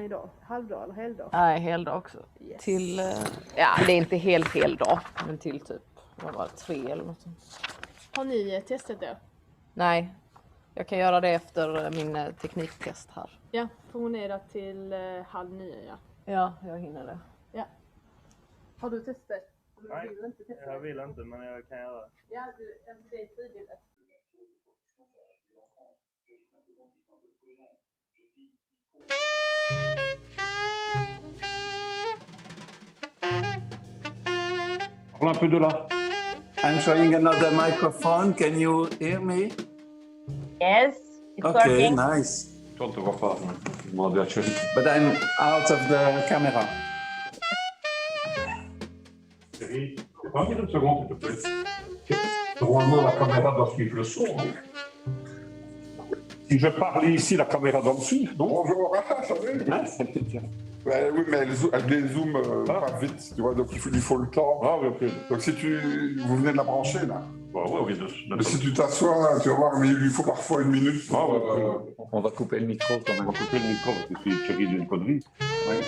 Idag? Halvdag eller heldag? Nej, heldag också. Yes. Till, ja det är inte helt heldag, men till typ, vad var det, 3 eller något sånt. Har ni testat det? Nej, jag kan göra det efter min tekniktest här. Ja, promenera till 8:30, ja. Ja, jag hinner det. Ja. Har du testat? Nej, jag vill inte, men jag kan göra det. Ja, det är frivilligt. Parle un peu de là. I'm trying another microphone. Can you hear me? Yes, it's Okay, working. nice. Toi, on te voit pas. Demander à Thierry. But I'm out of the camera. Thierry, t'es pas mis une seconde, s'il te plaît. Normalement, la caméra doit suivre le son. Si je parle ici, la caméra doit me suivre, non? Bonjour, ça va? Ouais, oui, mais elle zoome pas vite, tu vois, donc il faut le temps. Ah oui, ok. Donc si vous venez de la brancher, là. Bah ouais, oui, Mais si tu t'assois, tu vas voir, mais il lui faut parfois 1 minute. Ah ouais, On va couper le micro quand on même. va couper le micro parce que Thierry dit une connerie. Ouais.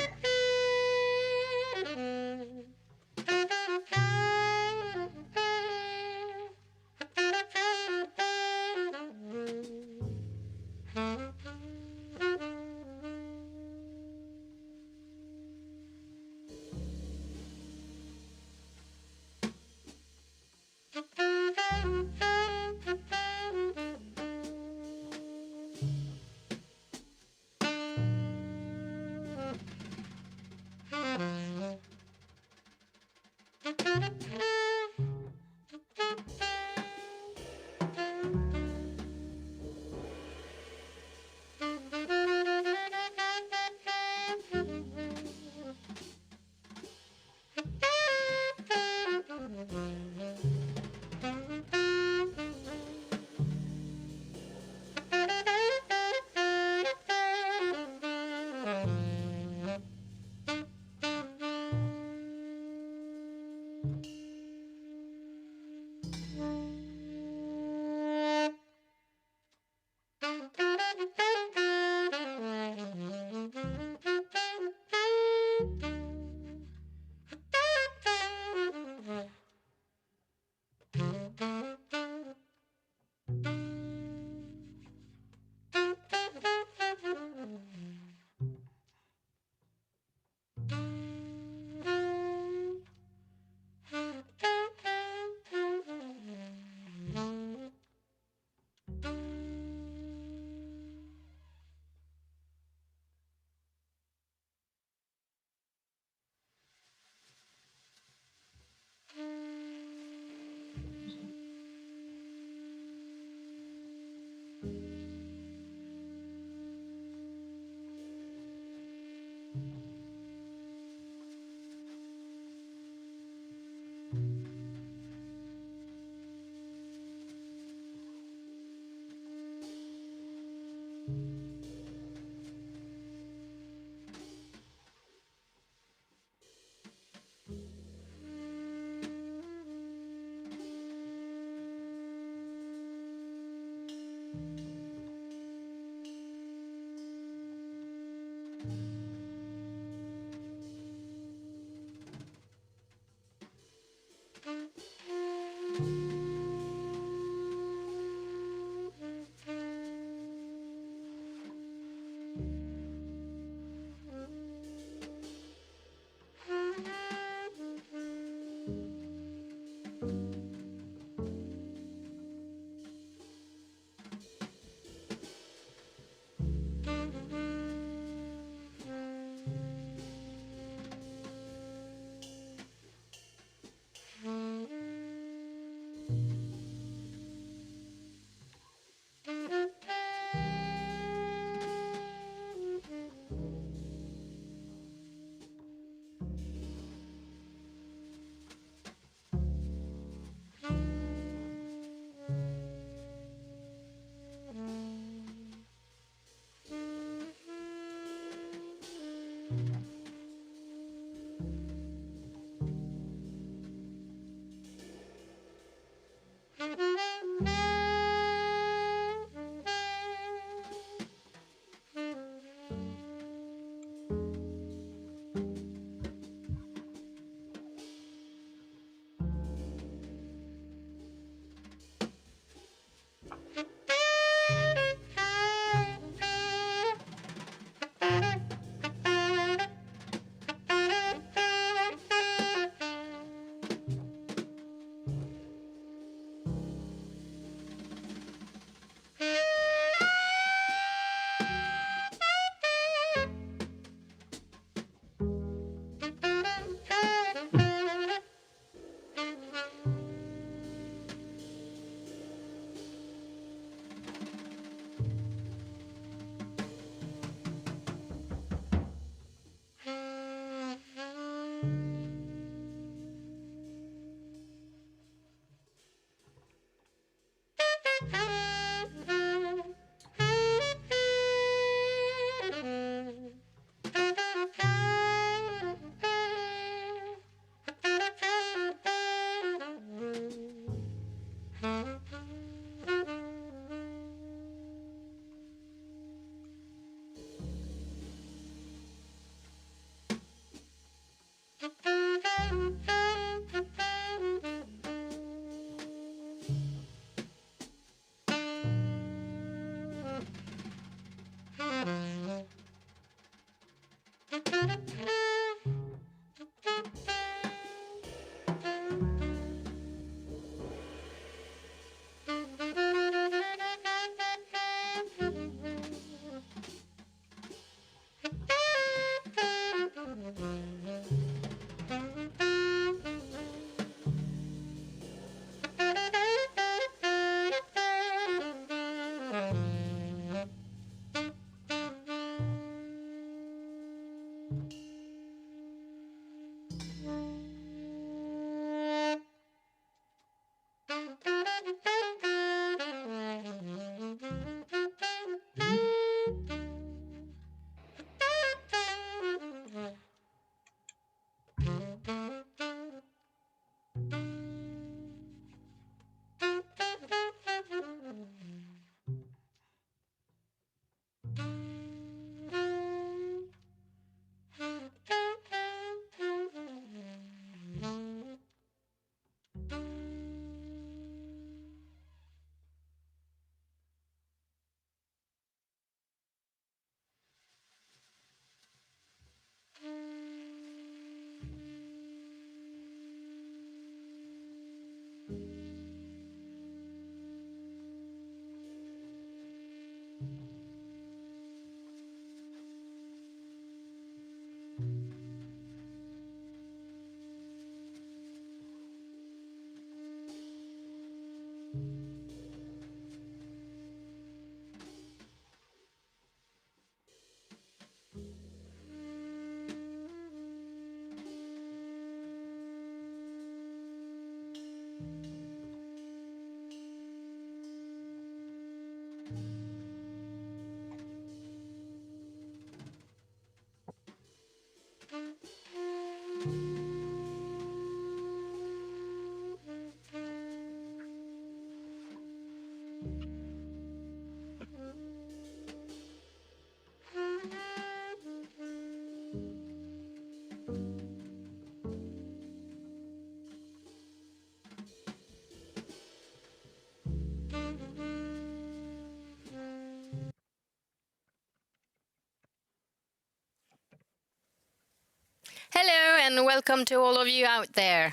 Hello and welcome to all of you out there.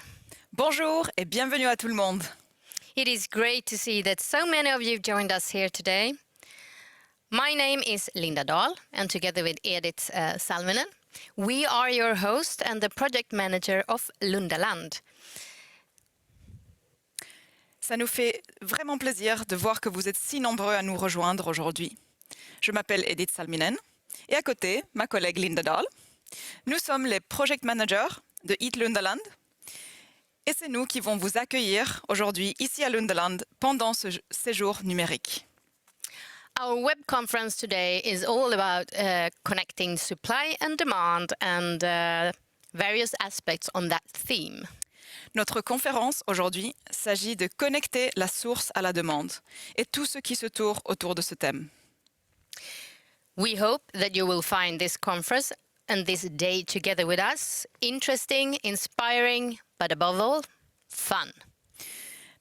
Bonjour et bienvenue à tout le monde. It is great to see that so many of you joined us here today. My name is Linda Dahl, and together with Edith Salminen, we are your host and the project manager of Lundaland. Ça nous fait vraiment plaisir de voir que vous êtes si nombreux à nous rejoindre aujourd'hui. Je m'appelle Edith Salminen et à côté, ma collègue Linda Dahl. Nous sommes les project managers de Eat.Lundaland et c'est nous qui vont vous accueillir aujourd'hui ici à Lundaland pendant ce séjour numérique. Our web conference today is all about connecting supply and demand and various aspects on that theme. Notre conférence aujourd'hui s'agit de connecter la source à la demande et tout ce qui se tourne autour de ce thème. We hope that you will find this conference and this day together with us interesting, inspiring, but above all, fun.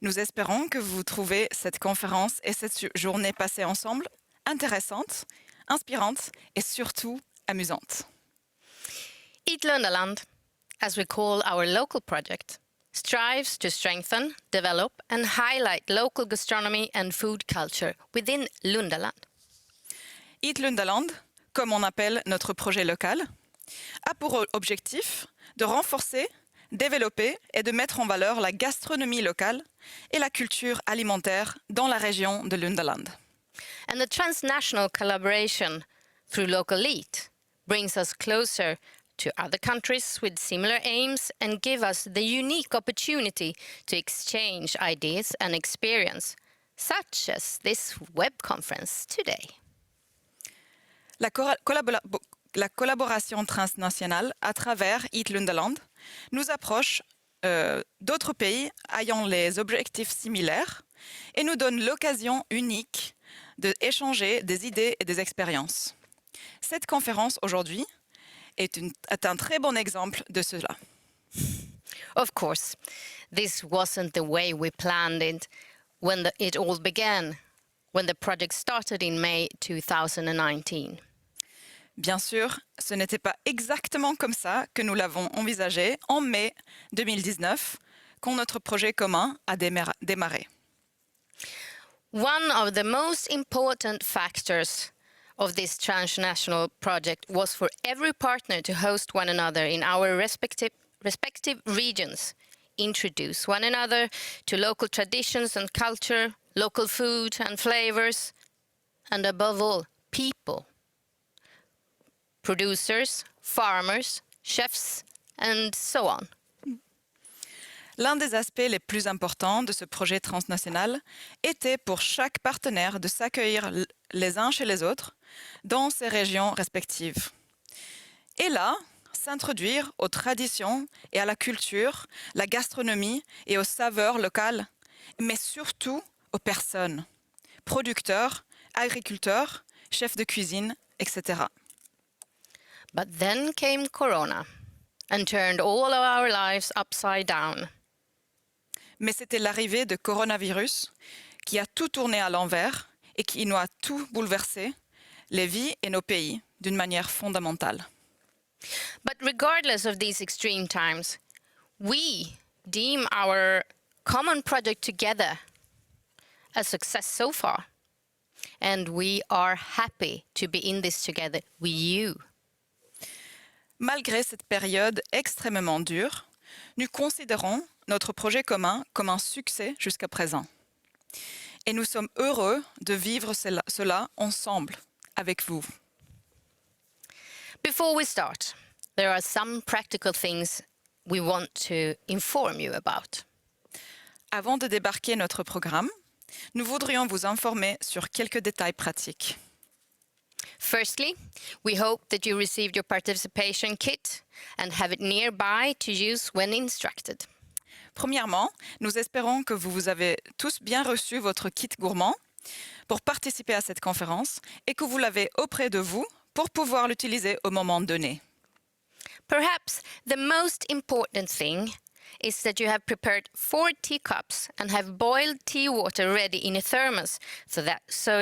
Nous espérons que vous trouvez cette conférence et cette journée passée ensemble intéressante, inspirante et surtout amusante. Eat.Lundaland, as we call our local project, strives to strengthen, develop and highlight local gastronomy and food culture within Lundaland. Eat.Lundaland, comme on appelle notre projet local, a pour objectif de renforcer, développer et de mettre en valeur la gastronomie locale et la culture alimentaire dans la région de Lundaland. And the transnational collaboration through local Eat brings us closer to other countries with similar aims and give us the unique opportunity to exchange ideas and experience, such as this web conference today. La collaboration transnationale à travers Eat.Lundaland nous approche d'autres pays ayant les objectifs similaires et nous donne l'occasion unique d'échanger des idées et des expériences. Cette conférence aujourd'hui est un très bon exemple de cela. Of course, this wasn't the way we planned it when it all began, when the project started in May 2019. Bien sûr, ce n'était pas exactement comme ça que nous l'avons envisagé en mai 2019, quand notre projet commun a démarré. One of the most important factors of this transnational project was for every partner to host one another in our respective regions, introduce one another to local traditions and culture, local food and flavors, and above all, people. Producers, farmers, chefs, and so on. L'un des aspects les plus importants de ce projet transnational était pour chaque partenaire de s'accueillir les uns chez les autres dans ses régions respectives. Et là, s'introduire aux traditions et à la culture, la gastronomie et aux saveurs locales, mais surtout aux personnes, producteurs, agriculteurs, chefs de cuisine, etc. But then came Corona and turned all of our lives upside down. Mais c'était l'arrivée de coronavirus qui a tout tourné à l'envers et qui nous a tout bouleversé, les vies et nos pays, d'une manière fondamentale. But regardless of these extreme times, we deem our common project together a success so far. And we are happy to be in this together with you. Malgré cette période extrêmement dure, nous considérons notre projet commun comme un succès jusqu'à présent. Et nous sommes heureux de vivre cela ensemble, avec vous. Before we start, there are some practical things we want to inform you about. Avant de débarquer notre programme, nous voudrions vous informer sur quelques détails pratiques. Firstly, we hope that you received your participation kit and have it nearby to use when instructed. Premièrement, nous espérons que vous avez tous bien reçu votre kit gourmand pour participer à cette conférence et que vous l'avez auprès de vous pour pouvoir l'utiliser au moment donné. Perhaps the most important thing is that you have prepared 4 teacups and have boiled tea water ready in a thermos so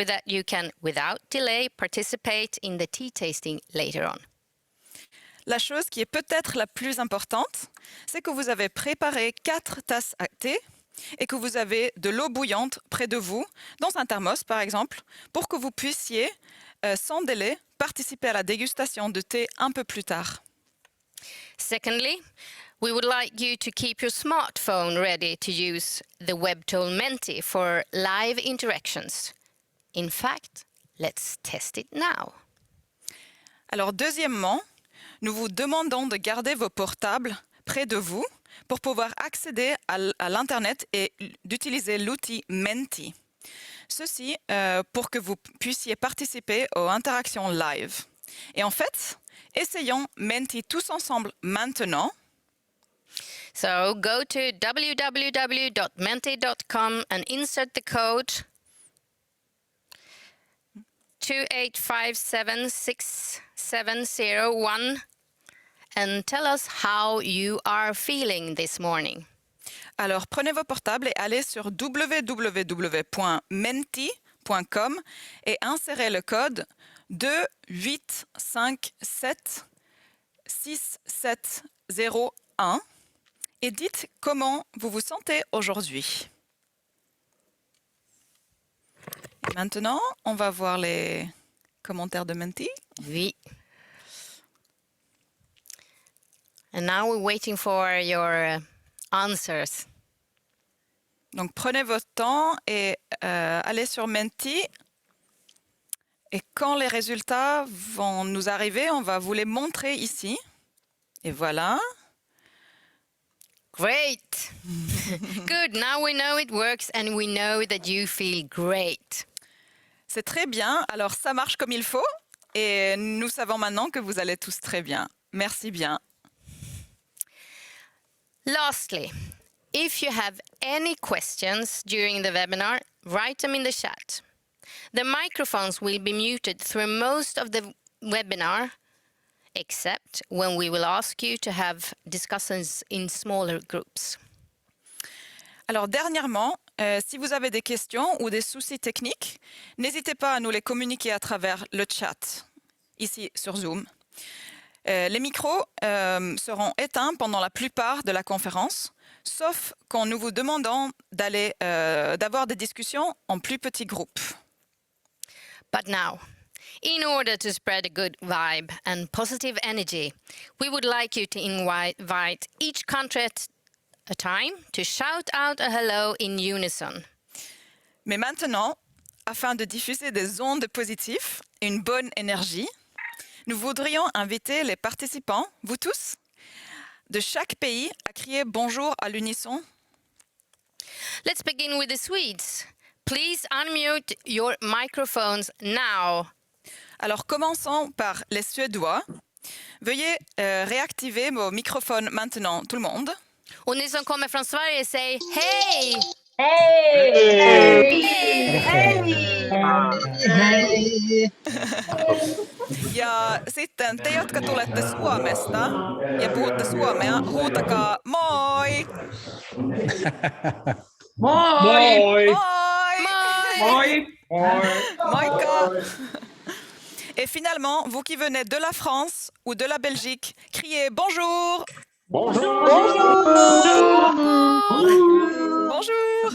that you can, without delay, participate in the tea tasting later on. La chose qui est peut-être la plus importante, c'est que vous avez préparé 4 tasses à thé et que vous avez de l'eau bouillante près de vous, dans un thermos par exemple, pour que vous puissiez, sans délai, participer à la dégustation de thé un peu plus tard. Secondly, we would like you to keep your smartphone ready to use the web tool Menti for live interactions. In fact, let's test it now. Alors deuxièmement, nous vous demandons de garder vos portables près de vous pour pouvoir accéder à l'Internet et d'utiliser l'outil Menti. Ceci pour que vous puissiez participer aux interactions live. Et en fait, essayons Menti tous ensemble maintenant. So go to www.menti.com and insert the code 2857670 and tell us how you are feeling this morning. Alors prenez vos portables et allez sur www.menti.com et insérez le code 2857670 et dites comment vous vous sentez aujourd'hui. Et maintenant, on va voir les commentaires de Menti. Oui. And now we're waiting for your answers. Donc prenez votre temps et allez sur Menti. Et quand les résultats vont nous arriver, on va vous les montrer ici. Et voilà. Great! Good, now we know it works and we know that you feel great. C'est très bien. Alors ça marche comme il faut. Et nous savons maintenant que vous allez tous très bien. Merci bien. Lastly, if you have any questions during the webinar, write them in the chat. The microphones will be muted through most of the webinar, except when we will ask you to have discussions in smaller groups. Alors dernièrement, si vous avez des questions ou des soucis techniques, n'hésitez pas à nous les communiquer à travers le chat, ici sur Zoom. Les micros seront éteints pendant la plupart de la conférence, sauf quand nous vous demandons d'avoir des discussions en plus petits groupes. But now, in order to spread a good vibe and positive energy, we would like you to invite each country at a time to shout out a hello in unison. Mais maintenant, afin de diffuser des ondes positives et une bonne énergie, nous voudrions inviter les participants, vous tous, de chaque pays à crier bonjour à l'unisson. Let's begin with the Swedes. Please unmute your microphones now. Alors commençons par les Suédois. Veuillez réactiver vos microphones maintenant, tout le monde. Och ni som kommer från Sverige, säg hej! Hey! Ja sitten te, jotka tulette Suomesta ja puhutte suomea, huutakaa moi! Moi! Moi! Moi! Moika! Et finalement, vous qui venez de la France ou de la Belgique, criez bonjour! Bonjour. Bonjour!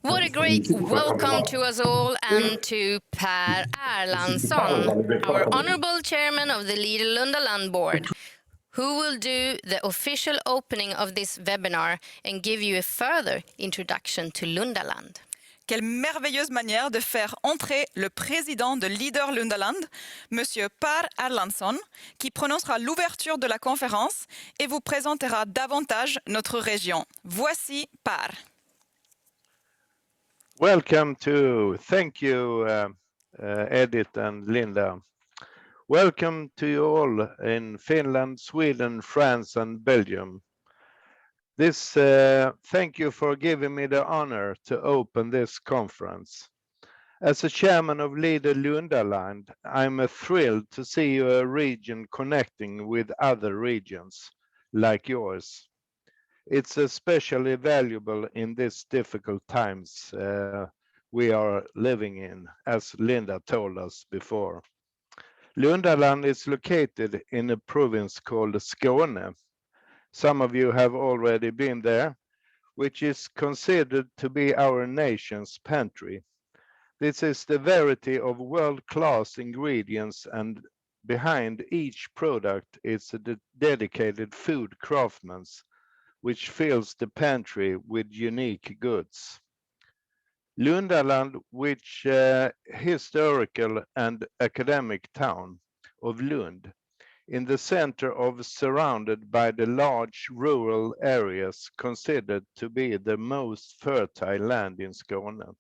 What a great welcome to us all and to Per Erlandsson, our honorable chairman of the Lundaland board, who will do the official opening of this webinar and give you a further introduction to Lundaland. Quelle merveilleuse manière de faire entrer le président de Lundaland, Monsieur Per Erlandsson, qui prononcera l'ouverture de la conférence et vous présentera davantage notre région. Voici Per. Welcome to, thank you, Edith and Linda. Welcome to you all in Finland, Sweden, France, and Belgium. Thank you for giving me the honor to open this conference. As a chairman of Lundaland, I'm thrilled to see a region connecting with other regions like yours. It's especially valuable in these difficult times we are living in, as Linda told us before. Lundaland is located in a province called Skåne. Some of you have already been there, which is considered to be our nation's pantry. This is the variety of world-class ingredients, and behind each product is a dedicated food craftsman, which fills the pantry with unique goods. Lundaland, which historical and academic town of Lund, in the center of surrounded by the large rural areas considered to be the most fertile land in Skåne.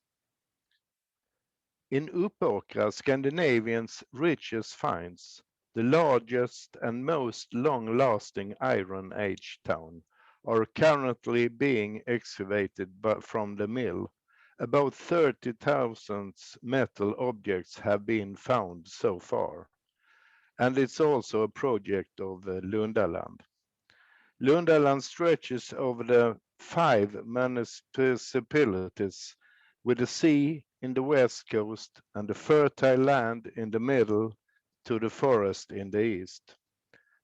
In Uppåkra, Scandinavian's richest finds, the largest and most long-lasting Iron Age town, are currently being excavated from the mill. About 30,000 metal objects have been found so far. And it's also a project of Lundaland. Lundaland stretches over the 5 municipalities with the sea in the west coast and the fertile land in the middle to the forest in the east.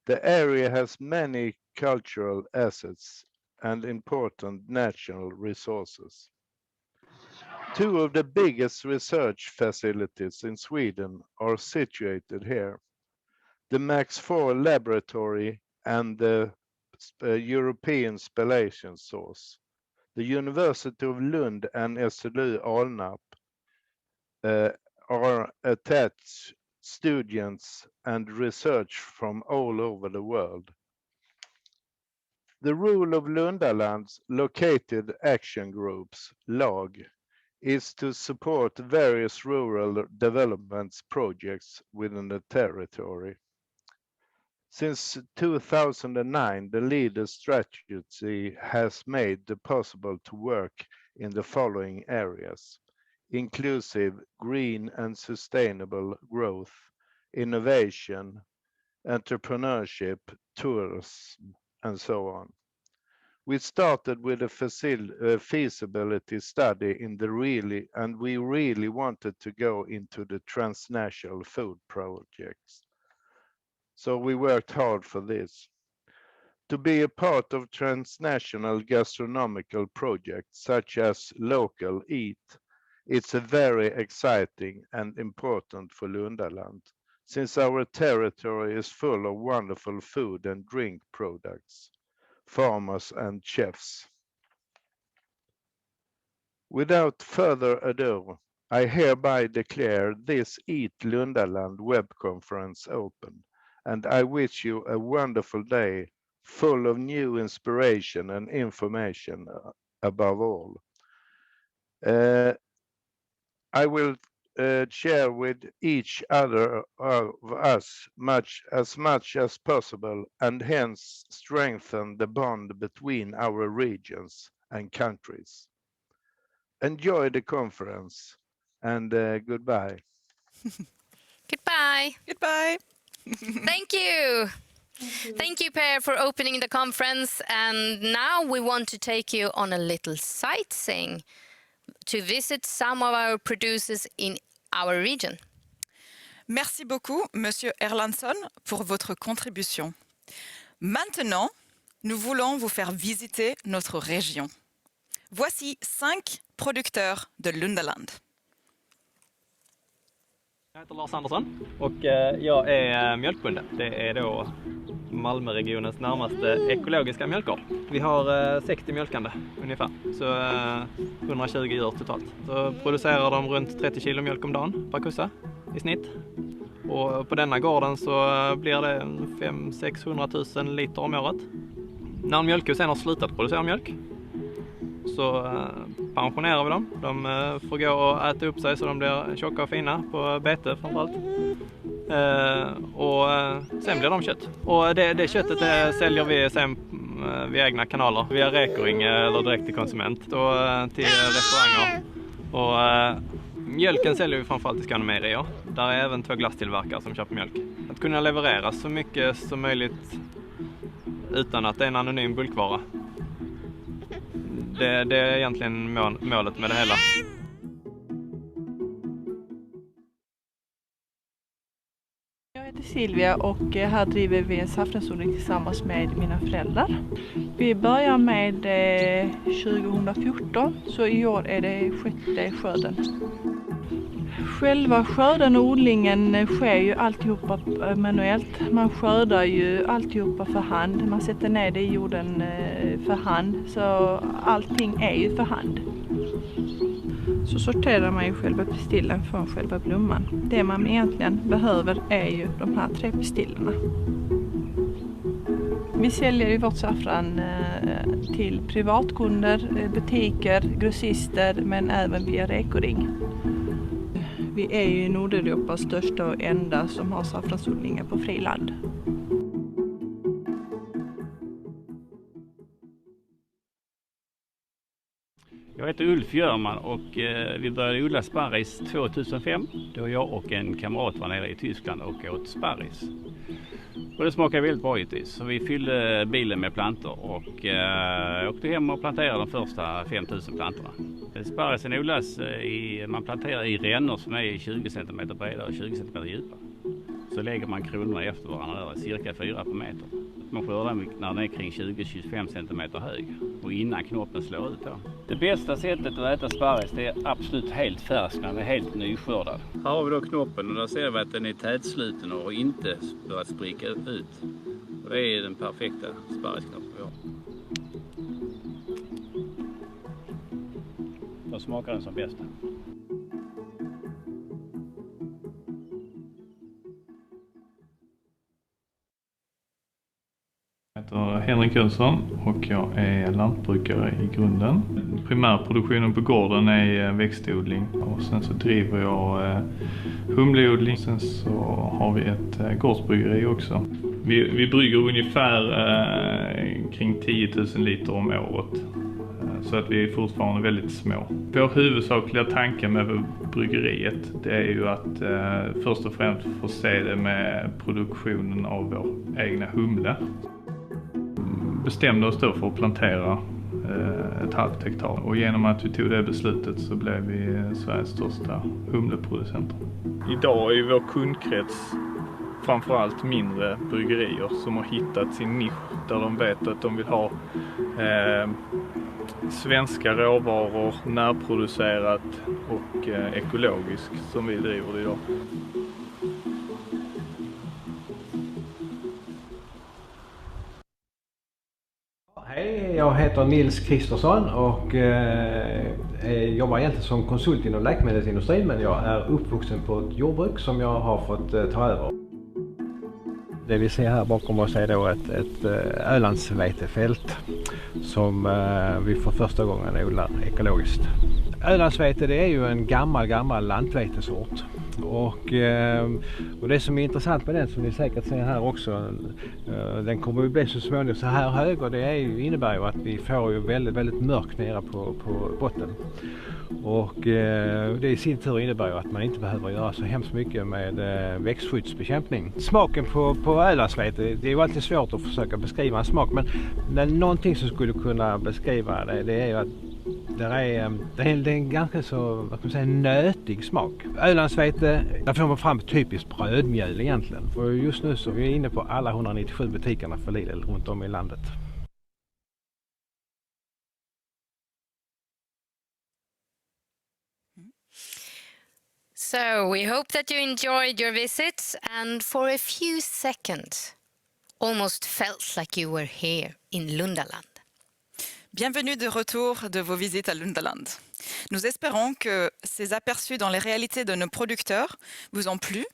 The area has many cultural assets and important natural resources. 2 of the biggest research facilities in Sweden are situated here. the Max 4 laboratory and the European spallation source. The University of Lund and SLU Alnarp are attached students and research from all over the world. The role of Lundalands located action groups, LAG, is to support various rural development projects within the territory. Since 2009, the leader strategy has made it possible to work in the following areas: inclusive, green and sustainable growth, innovation, entrepreneurship, tourism, and so on. We started with a feasibility study and we really wanted to go into the transnational food projects. So we worked hard for this. To be a part of transnational gastronomical projects such as local Eat, it's a very exciting and important for Lundaland, since our territory is full of wonderful food and drink products, farmers and chefs. Without further ado, I hereby declare this Eat.Lundaland web conference open, and I wish you a wonderful day full of new inspiration and information above all. I will share with each other of us as much as possible and hence strengthen the bond between our regions and countries. Enjoy the conference and goodbye. Goodbye. Goodbye. Thank you. Thank you, Per, for opening the conference. And now we want to take you on a little sightseeing to visit some of our producers in our region. Merci beaucoup, Monsieur Erlandsson, pour votre contribution. Maintenant, nous voulons vous faire visiter notre région. Voici 5 producteurs de Lundaland. Jag heter Lars Andersson och jag är mjölkbonde. Det är då Malmöregionens närmaste ekologiska mjölkgård. Vi har 60 mjölkande ungefär, så 120 djur totalt. Så producerar de runt 30 kilo mjölk om dagen per kossa i snitt. Och på denna gården så blir det 500-600 000 liter om året. När en mjölkko sen har slutat producera mjölk så pensionerar vi dem. De får gå och äta upp sig så de blir tjocka och fina på bete framförallt. Och sen blir de kött. Och det köttet säljer vi sen via egna kanaler. Via räkring eller direkt till konsument och till restauranger. Och mjölken säljer vi framförallt till Skånemejerier. Där är även 2 glasstillverkare som köper mjölk. Att kunna leverera så mycket som möjligt utan att det är en anonym bulkvara. Det är egentligen målet med det hela. Jag heter Silvia och här driver vi en saffransodling tillsammans med mina föräldrar. Vi börjar med 2014, så i år är det 6:e skörden. Själva skörden och odlingen sker ju alltihopa manuellt. Man skördar ju alltihopa för hand. Man sätter ner det i jorden för hand. Så allting är ju för hand. Så sorterar man ju själva pistillen från själva blomman. Det man egentligen behöver är ju de här 3 pistillerna. Vi säljer ju vårt saffran till privatkunder, butiker, grossister men även via räkoring. Vi är ju Nordeuropas största och enda som har saffransodlingar på friland. Jag heter Ulf Görman och vi började odla sparris 2005 då jag och en kamrat var nere i Tyskland och åt sparris. Och det smakade väldigt bra givetvis, så vi fyllde bilen med plantor och åkte hem och planterade de första 5000 plantorna. Sparrisen odlas man planterar i rännor som är 20 cm breda och 20 cm djupa. Så lägger man kronorna efter varandra där, cirka 4 per meter. man skördar när den är kring 20-25 cm hög och innan knoppen slår ut då. Det bästa sättet att äta sparris det är absolut helt färsk när den är helt nyskördad. Här har vi då knoppen och där ser vi att den är tätsluten och inte börjat spricka ut. Och det är den perfekta sparrisknoppen vi har. Då smakar den som bäst. Jag heter Henrik Jönsson och jag är lantbrukare i grunden. Primärproduktionen på gården är växtodling och sen så driver jag humleodling. Sen så har vi ett gårdsbryggeri också. Vi brygger ungefär kring 10 000 liter om året. Så att vi är fortfarande väldigt små. Vår huvudsakliga tanke med bryggeriet det är ju att först och främst förse det med produktionen av vår egna humle. Bestämde oss då för att plantera ett halvt hektar och genom att vi tog det beslutet så blev vi Sveriges största humleproducenter. Idag är ju vår kundkrets framförallt mindre bryggerier som har hittat sin nisch där de vet att de vill ha svenska råvaror, närproducerat och ekologiskt som vi driver idag. Hej, jag heter Nils Kristersson och jobbar egentligen som konsult inom läkemedelsindustrin men jag är uppvuxen på ett jordbruk som jag har fått ta över. Det vi ser här bakom oss är då ett Ölandsvetefält som vi för första gången odlar ekologiskt. Ölandsvete det är ju en gammal lantvetesort. Och det som är intressant med den som ni säkert ser här också, den kommer ju bli så småningom så här hög och det innebär ju att vi får ju väldigt mörkt nere på botten. Och det i sin tur innebär ju att man inte behöver göra så hemskt mycket med växtskyddsbekämpning. Smaken på Ölandsvete, det är ju alltid svårt att försöka beskriva en smak men någonting som skulle kunna beskriva det är ju att det är en ganska så, vad ska man säga, nötig smak. Ölandsvete, där får man fram typiskt brödmjöl egentligen. För just nu så är vi inne på alla 197 butikerna för Lidl runt om i landet. So we hope that you enjoyed your visits and for a few seconds almost felt like you were here in Lundaland. Bienvenue de retour de vos visites à Lundaland. Nous espérons que ces aperçus dans les réalités de nos producteurs vous ont plu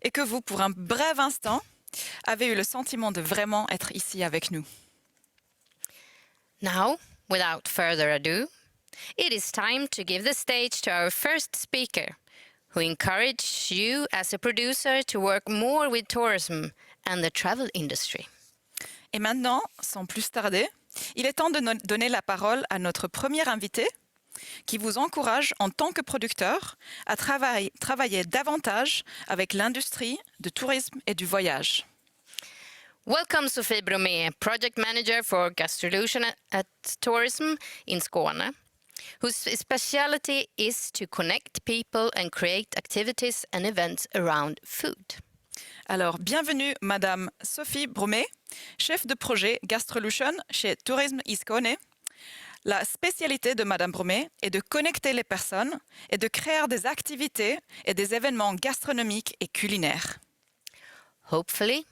et que vous, pour un bref instant, avez eu le sentiment de vraiment être ici avec nous. Now, without further ado, it is time to give the stage to our first speaker, who encourages you as a producer to work more with tourism and the travel industry. Et maintenant, sans plus tarder, il est temps de donner la parole à notre premier invité qui vous encourage en tant que producteur à travailler davantage avec l'industrie du tourisme et du voyage. Welcome Sophie Bromé, Project Manager for Gastrolution at Tourism in Skåne, whose speciality is to connect people and create activities and events around food. Alors, bienvenue Madame Sophie Bromé, chef de projet Gastrolution chez Tourisme i Skåne. La spécialité de Madame Bromé est de connecter les personnes et de créer des activités et des événements gastronomiques et culinaires. Hopefully,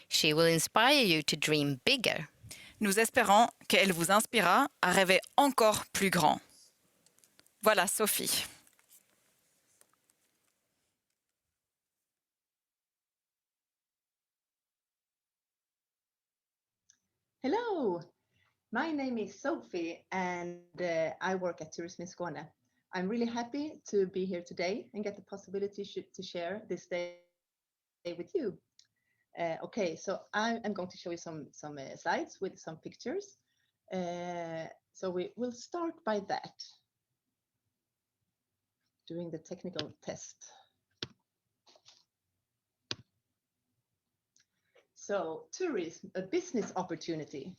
she will inspire you to dream bigger. Nous espérons qu'elle vous inspirera à rêver encore plus grand. Voilà, Sophie. Hello, my name is Sophie and I work at Tourism in Skåne. I'm really happy to be here today and get the possibility to share this day with you. Okay, so I am going to show you some slides with some pictures. So we will start by that, doing the technical test. So tourism, a business opportunity.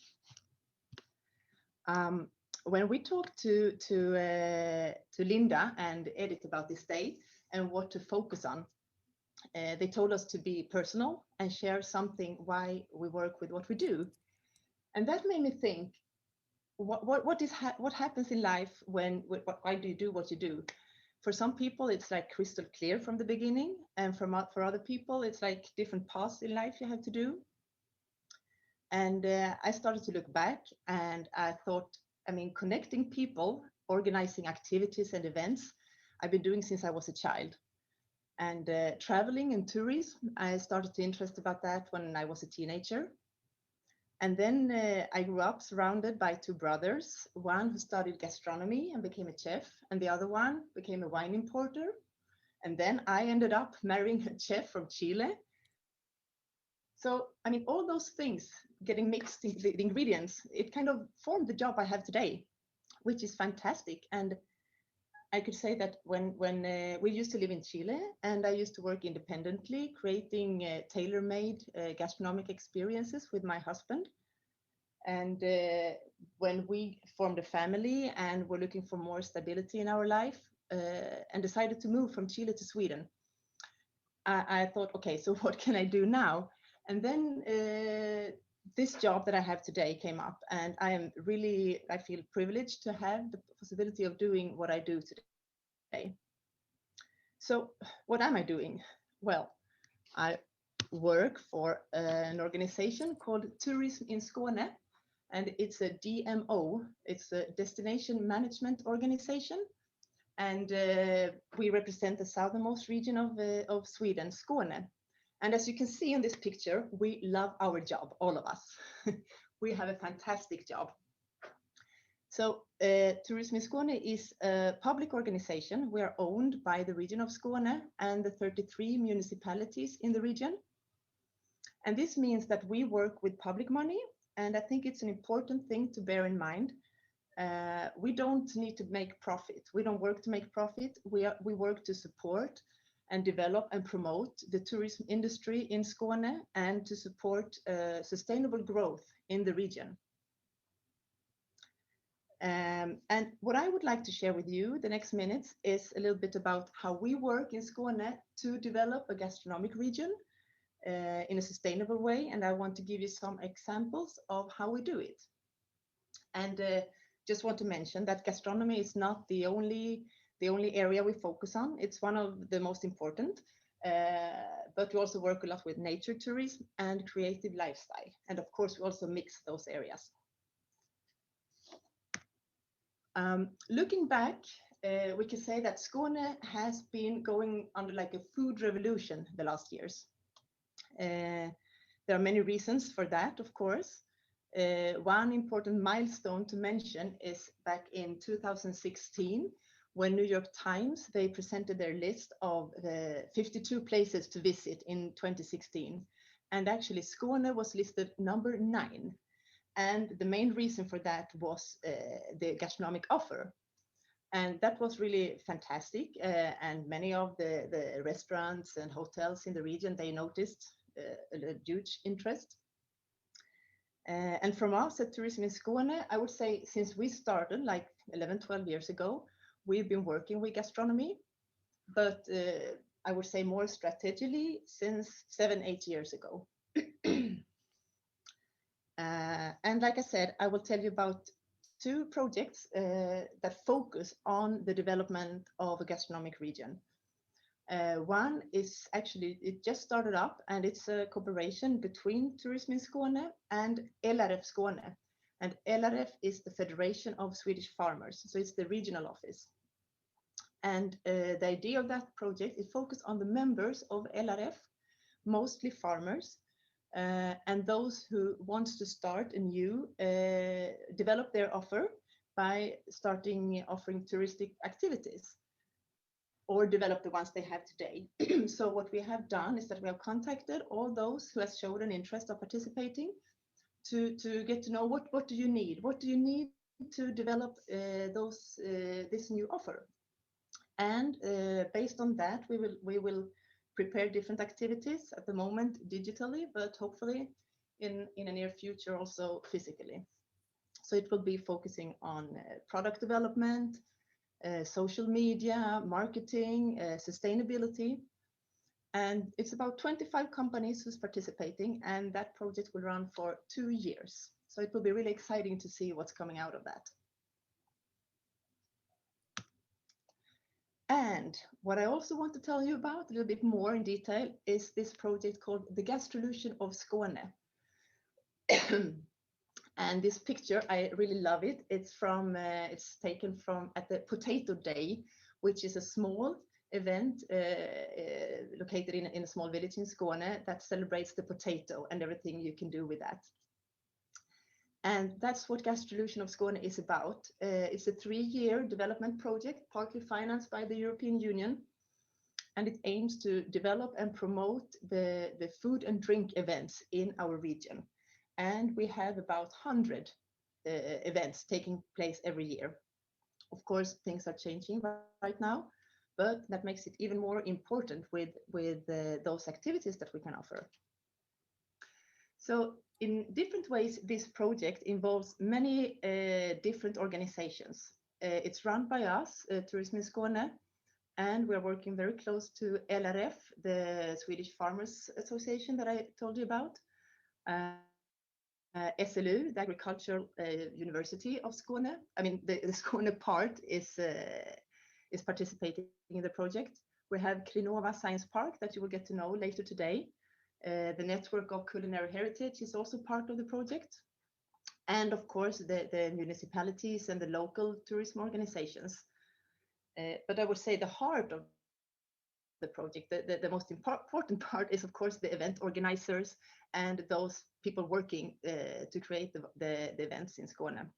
When we talked to Linda and Edith about this day and what to focus on, they told us to be personal and share something why we work with what we do. And that made me think, what happens in life why do you do what you do? For some people, it's like crystal clear from the beginning, and for other people, it's like different paths in life you have to do. And I started to look back, and I thought, I mean, connecting people, organizing activities and events, I've been doing since I was a child. And traveling and tourism, I started to interest about that when I was a teenager. And then I grew up surrounded by two brothers, one who studied gastronomy and became a chef, and the other one became a wine importer. And then I ended up marrying a chef from Chile. So, I mean, all those things getting mixed, the ingredients, it kind of formed the job I have today, which is fantastic. And I could say that when we used to live in Chile, and I used to work independently, creating tailor-made gastronomic experiences with my husband. And when we formed a family and were looking for more stability in our life, and decided to move from Chile to Sweden, I thought, okay, so what can I do now? And then this job that I have today came up, and I feel privileged to have the possibility of doing what I do today. So what am I doing? Well, I work for an organization called Tourism in Skåne, and it's a DMO, it's a destination management organization. And we represent the southernmost region of Sweden, Skåne. And as you can see in this picture, we love our job, all of us. We have a fantastic job. So Tourism in Skåne is a public organization. We are owned by the region of Skåne and the 33 municipalities in the region. And this means that we work with public money. And I think it's an important thing to bear in mind. We don't need to make profit. We don't work to make profit. We work to support and develop and promote the tourism industry in Skåne and to support sustainable growth in the region. And what I would like to share with you the next minutes is a little bit about how we work in Skåne to develop a gastronomic region in a sustainable way. And I want to give you some examples of how we do it. And just want to mention that gastronomy is not the only area we focus on. It's one of the most important, but we also work a lot with nature tourism and creative lifestyle. And of course, we also mix those areas. Looking back, we can say that Skåne has been going under like a food revolution the last years. There are many reasons for that, of course. One important milestone to mention is back in 2016, when New York Times, they presented their list of 52 places to visit in 2016. And actually Skåne was listed number 9. And the main reason for that was the gastronomic offer. And that was really fantastic. And many of the restaurants and hotels in the region, they noticed a huge interest. And from us at Tourism in Skåne, I would say since we started like 11, 12 years ago, we've been working with gastronomy, but I would say more strategically since 7, 8 years ago. And like I said, I will tell you about 2 projects that focus on the development of a gastronomic region. One is actually, it just started up, and it's a cooperation between Tourism in Skåne and LRF Skåne. And LRF is the Federation of Swedish Farmers, so it's the regional office. And the idea of that project is focused on the members of LRF, mostly farmers, and those who want to start a new, develop their offer by offering touristic activities, or develop the ones they have today. So what we have done is that we have contacted all those who have showed an interest of participating to get to know what do you need? What do you need to develop this new offer? And based on that, we will prepare different activities at the moment digitally, but hopefully in a near future also physically. So it will be focusing on product development, social media, marketing, sustainability. And it's about 25 companies who's participating, and that project will run for 2 years. So it will be really exciting to see what's coming out of that. And what I also want to tell you about a little bit more in detail is this project called the Gastrolution of Skåne. And this picture, I really love it. It's taken from at the Potato Day, which is a small event located in a small village in Skåne that celebrates the potato and everything you can do with that. And that's what Gastrolution of Skåne is about. It's a 3-year development project, partly financed by the European Union. And it aims to develop and promote the food and drink events in our region. And we have about 100 events taking place every year. Of course, things are changing right now, but that makes it even more important with those activities that we can offer. So in different ways, this project involves many different organizations. It's run by us, Tourism in Skåne, and we're working very close to LRF, the Swedish Farmers Association that I told you about, SLU, the Agricultural University of Skåne. I mean, the Skåne part is participating in the project. We have Krinova Science Park that you will get to know later today. The Network of Culinary Heritage is also part of the project. And of course, the municipalities and the local tourism organizations. But I would say the heart of the project, the most important part is, of course, the event organizers and those people working to create the events in Skåne.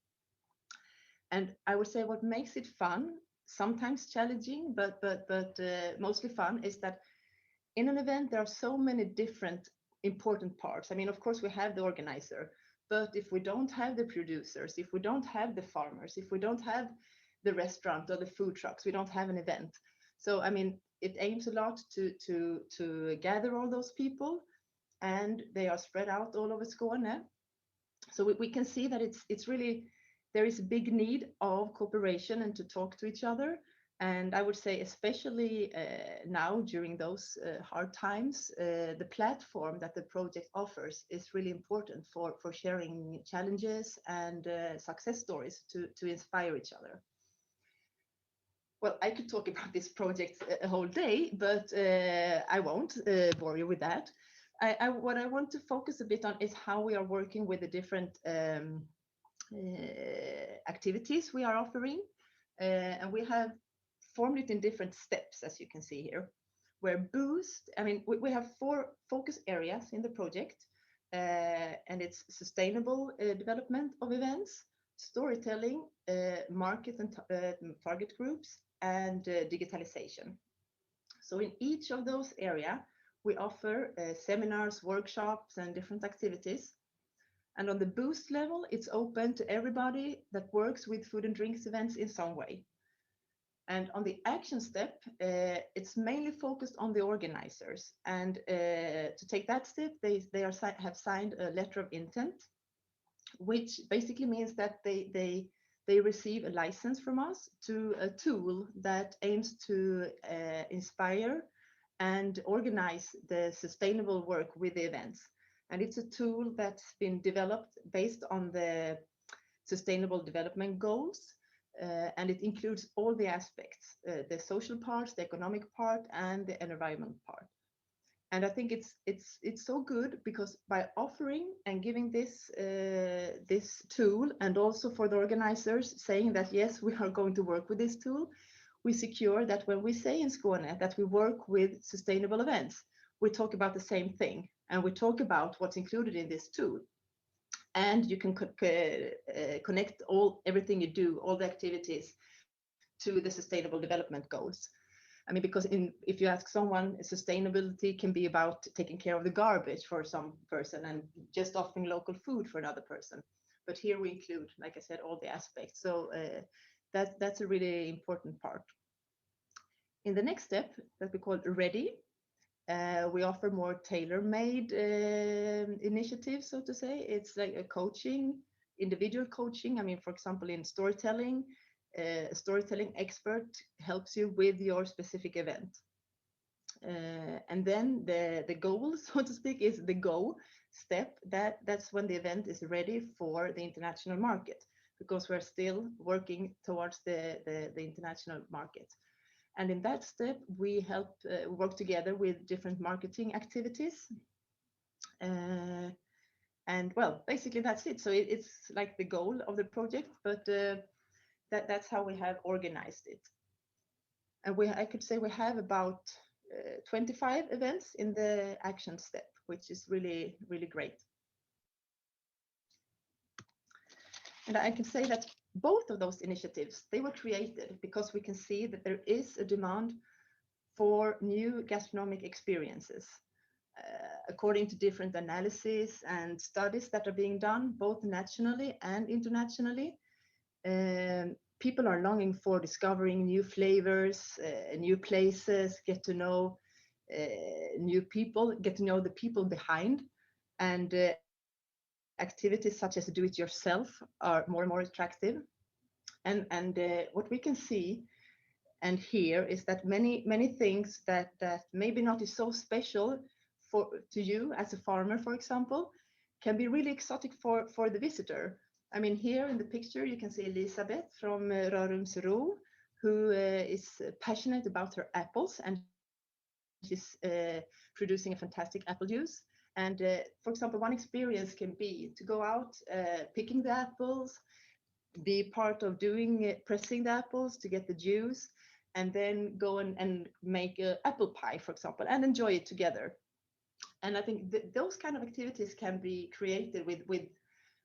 And I would say what makes it fun, sometimes challenging, but mostly fun, is that in an event, there are so many different important parts. I mean, of course, we have the organizer, but if we don't have the producers, if we don't have the farmers, if we don't have the restaurant or the food trucks, we don't have an event. So, I mean, it aims a lot to gather all those people, and they are spread out all over Skåne. So we can see that it's really, there is a big need of cooperation and to talk to each other. And I would say, especially now during those hard times, the platform that the project offers is really important for sharing challenges and success stories to inspire each other. Well, I could talk about this project a whole day, but I won't bore you with that. What I want to focus a bit on is how we are working with the different activities we are offering. And we have formed it in different steps, as you can see here, where boost, I mean, we have 4 focus areas in the project, and it's sustainable development of events, storytelling, market and target groups, and digitalization. So in each of those areas, we offer seminars, workshops, and different activities. And on the boost level, it's open to everybody that works with food and drinks events in some way. And on the action step, it's mainly focused on the organizers. And to take that step, they have signed a letter of intent, which basically means that they receive a license from us to a tool that aims to inspire and organize the sustainable work with the events. And it's a tool that's been developed based on the Sustainable Development Goals. And it includes all the aspects, the social parts, the economic part, and the environment part. And I think it's so good because by offering and giving this tool, and also for the organizers saying that yes, we are going to work with this tool, we secure that when we say in Skåne that we work with sustainable events, we talk about the same thing, and we talk about what's included in this tool. And you can connect everything you do, all the activities, to the Sustainable Development Goals. I mean, because if you ask someone, sustainability can be about taking care of the garbage for some person and just offering local food for another person. But here we include, like I said, all the aspects. So that's a really important part. In the next step that we call Ready, we offer more tailor-made initiatives, so to say. It's like a coaching, individual coaching. I mean, for example, in storytelling, a storytelling expert helps you with your specific event. And then the goal, so to speak, is the go. step, that's when the event is ready for the international market, because we're still working towards the international market. And in that step, we help work together with different marketing activities. And well, basically that's it. So it's like the goal of the project, but that's how we have organized it. And I could say we have about 25 events in the action step, which is really, really great. And I can say that both of those initiatives, they were created because we can see that there is a demand for new gastronomic experiences. According to different analyses and studies that are being done, both nationally and internationally, people are longing for discovering new flavors, new places, get to know new people, get to know the people behind, and activities such as do-it-yourself are more and more attractive. And what we can see and hear is that many things that maybe not is so special to you as a farmer, for example, can be really exotic for the visitor. I mean, here in the picture, you can see Elisabeth from Rörumsro, who is passionate about her apples, and she's producing a fantastic apple juice. And for example, one experience can be to go out picking the apples, be part of pressing the apples to get the juice, and then go and make an apple pie, for example, and enjoy it together. And I think those kind of activities can be created with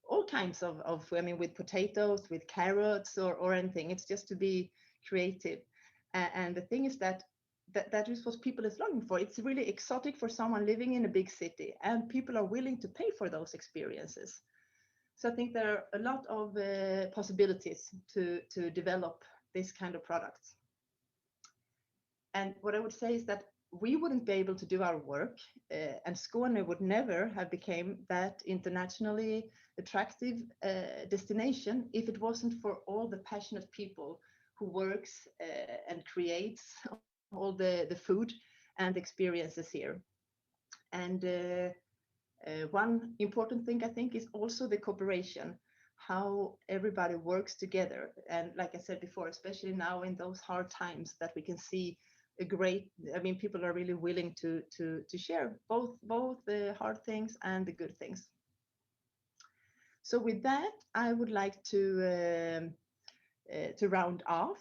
all kinds of I mean, with potatoes, with carrots, or anything. It's just to be creative. And the thing is that is what people is longing for. It's really exotic for someone living in a big city, and people are willing to pay for those experiences. So I think there are a lot of possibilities to develop this kind of products. And what I would say is that we wouldn't be able to do our work, and Skåne would never have become that internationally attractive destination if it wasn't for all the passionate people who works and creates all the food and experiences here. And one important thing, I think, is also the cooperation, how everybody works together. And like I said before, especially now in those hard times, that we can see I mean, people are really willing to share both the hard things and the good things. So with that, I would like to round off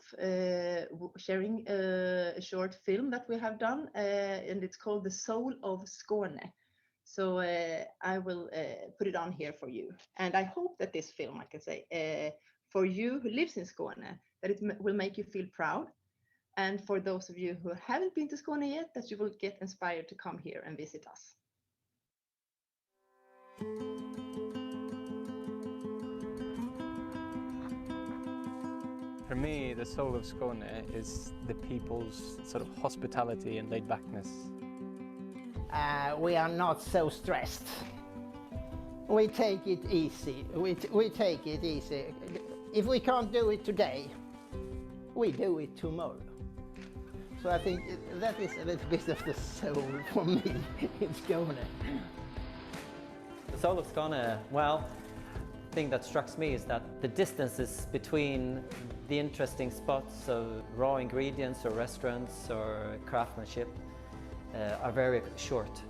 sharing a short film that we have done, and it's called The Soul of Skåne. So I will put it on here for you. And I hope that this film, I can say, for you who lives in Skåne, that it will make you feel proud. And for those of you who haven't been to Skåne yet, that you will get inspired to come here and visit us. For me, the soul of Skåne is the people's sort of hospitality and laid-backness. We are not so stressed. We take it easy. We take it easy. If we can't do it today, we do it tomorrow. So I think that is a little bit of the soul for me in Skåne. The soul of Skåne, well, the thing that strikes me is that the distances between the interesting spots of raw ingredients or restaurants or craftsmanship are very short.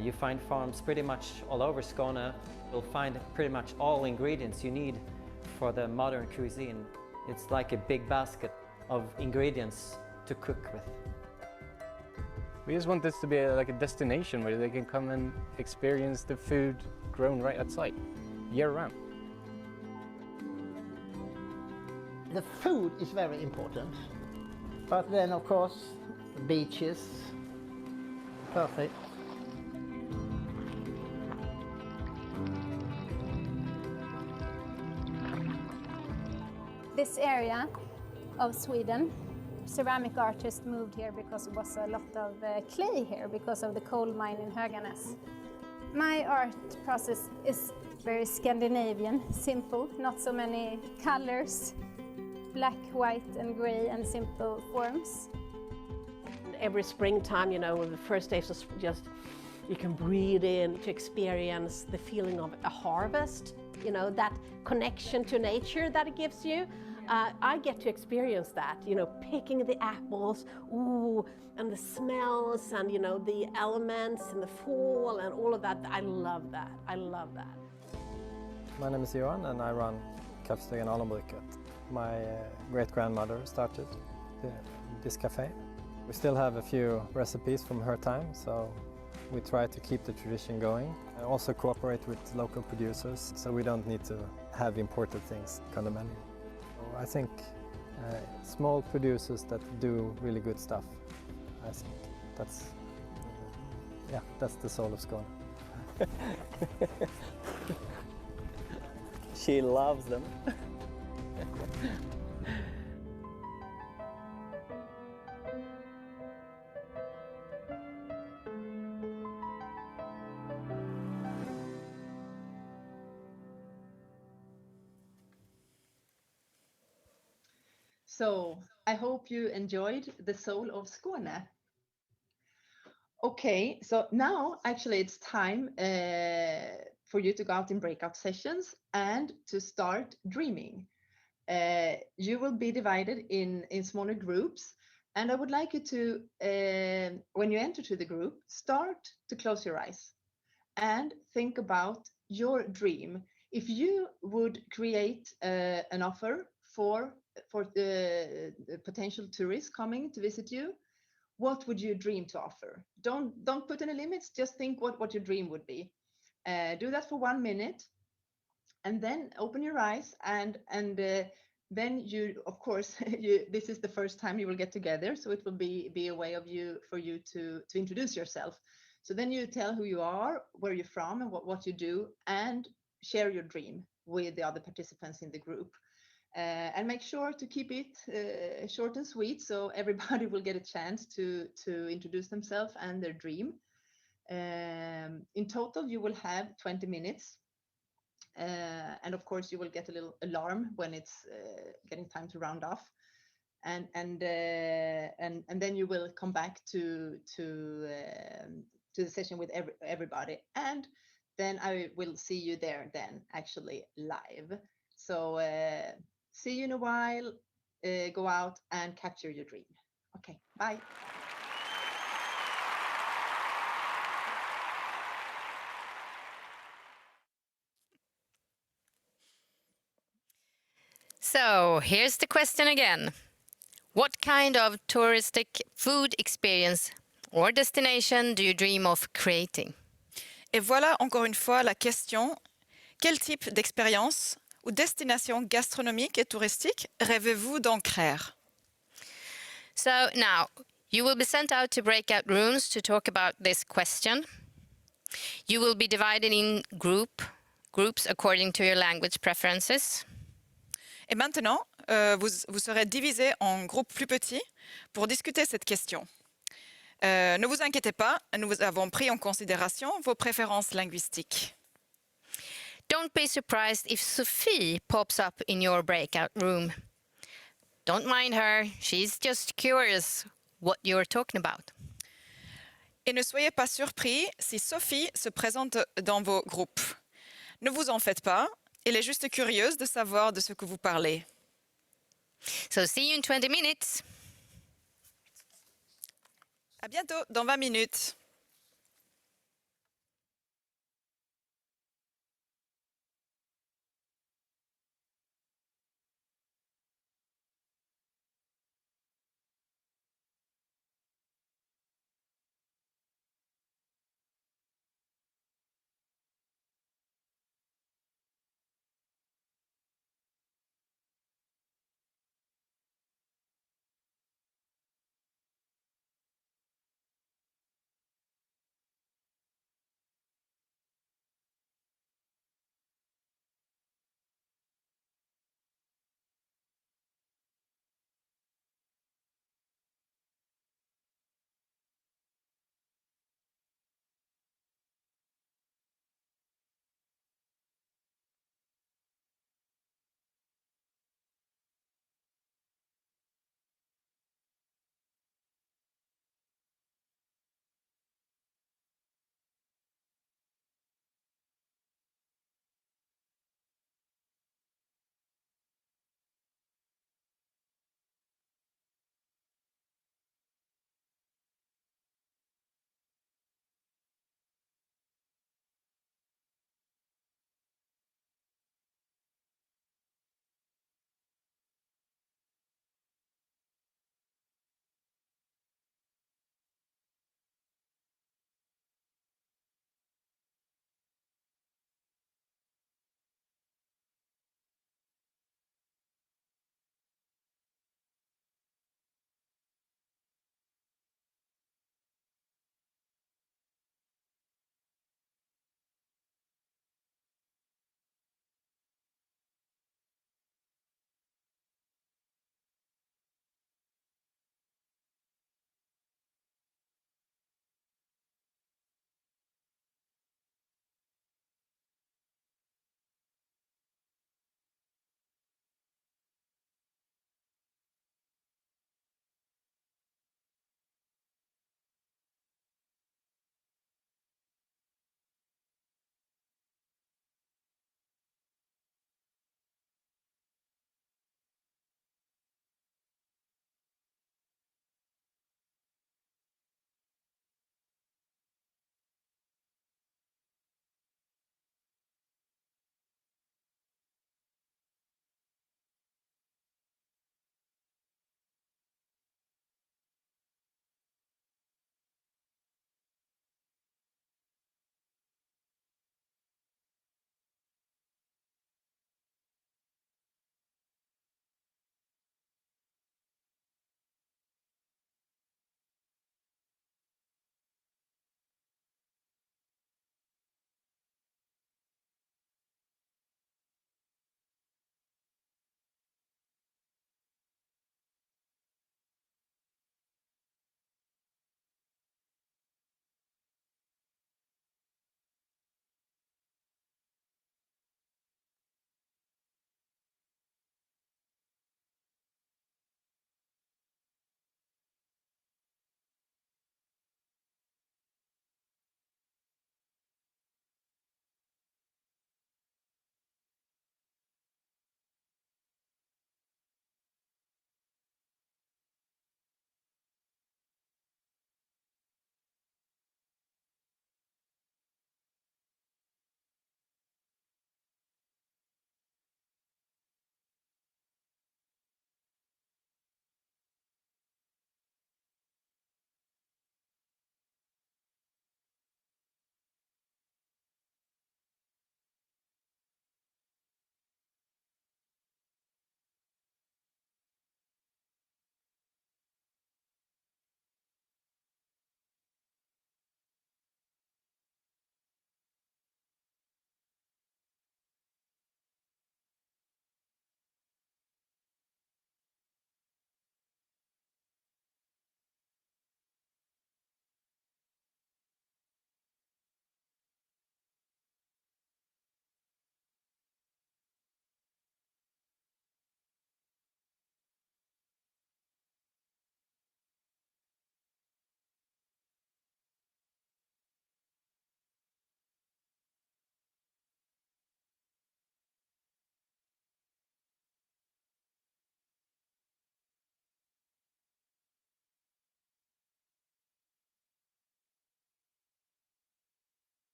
You find farms pretty much all over Skåne. You'll find pretty much all ingredients you need for the modern cuisine. It's like a big basket of ingredients to cook with. We just want this to be like a destination where they can come and experience the food grown right at site, year-round. The food is very important, but then of course beaches, perfect. This area of Sweden, ceramic artists moved here because there was a lot of clay here because of the coal mine in Höganäs. My art process is very Scandinavian, simple, not so many colors, black, white and grey and simple forms. Every springtime, you know, the first days of just You can breathe in to experience the feeling of a harvest, you know, that connection to nature that it gives you. I get to experience that, you know, picking the apples, ooh, and the smells and, you know, the elements and the fall and all of that. I love that. I love that. My name is Johan and I run Kaffestegen Allenbruket. My great-grandmother started this cafe. We still have a few recipes from her time, so we try to keep the tradition going. I also cooperate with local producers, so we don't need to have imported things on the menu. So I think small producers that do really good stuff, I think that's the soul of Skåne. She loves them. So I hope you enjoyed the soul of Skåne. Okay, so now actually it's time for you to go out in breakout sessions and to start dreaming. You will be divided in smaller groups, and I would like you to, when you enter to the group, start to close your eyes and think about your dream. If you would create an offer for the potential tourists coming to visit you, what would you dream to offer? Don't put any limits, just think what your dream would be. Do that for 1 minute, and then open your eyes, and then you, of course, this is the first time you will get together, so it will be a way for you to introduce yourself. So then you tell who you are, where you're from, and what you do, and share your dream with the other participants in the group. And make sure to keep it short and sweet, so everybody will get a chance to introduce themselves and their dream. In total, you will have 20 minutes. And of course, you will get a little alarm when it's getting time to round off. And then you will come back to the session with everybody. And then I will see you there then, actually live. So see you in a while, go out and capture your dream. Okay, bye. So here's the question again. What kind of touristic food experience or destination do you dream of creating? Et voilà encore une fois la question. Quel type d'expérience ou destination gastronomique et touristique rêvez-vous d'en créer? So now, you will be sent out to breakout rooms to talk about this question. You will be divided in groups according to your language preferences. Et maintenant, vous serez divisés en groupes plus petits pour discuter cette question. Ne vous inquiétez pas, nous avons pris en considération vos préférences linguistiques. Don't be surprised if Sophie pops up in your breakout room. Don't mind her, she's just curious what you're talking about. Et ne soyez pas surpris si Sophie se présente dans vos groupes. Ne vous en faites pas, elle est juste curieuse de savoir de ce que vous parlez. So see you in 20 minutes. À bientôt, dans 20 minutes.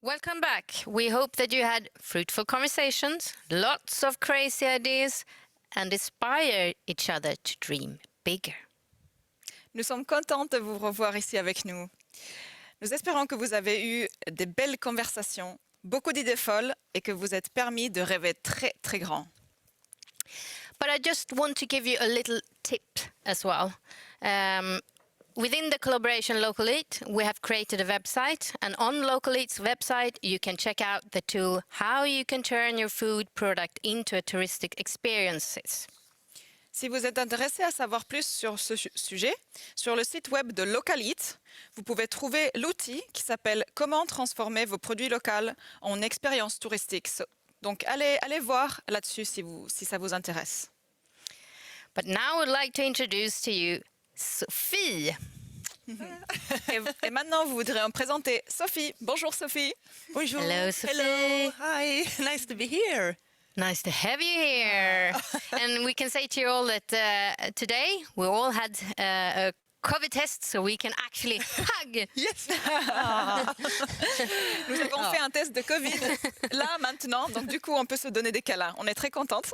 Welcome back. We hope that you had fruitful conversations, lots of crazy ideas, and inspire each other to dream bigger. Nous sommes contents de vous revoir ici avec nous. Nous espérons que vous avez eu des belles conversations, beaucoup d'idées folles et que vous êtes permis de rêver très, très grand. But I just want to give you a little tip as well. Within the collaboration Local Eat, we have created a website, and on Local Eat's website, you can check out the tool how you can turn your food product into a touristic experiences. Si vous êtes intéressé à savoir plus sur ce sujet, sur le site web de Local Eat, vous pouvez trouver l'outil qui s'appelle « Comment transformer vos produits locaux en expérience touristique ». Donc, allez voir là-dessus si ça vous intéresse. But now I would like to introduce to you Sophie. Et maintenant, vous voudrez en présenter Sophie. Bonjour Sophie. Bonjour. Hello Sophie. Hello. Hi. Nice to be here. Nice to have you here. And we can say to you all that today we all had a COVID test, so we can actually hug. Yes. Nous avons fait un test de Covid là, maintenant. Donc du coup, on peut se donner des câlins. On est très contentes.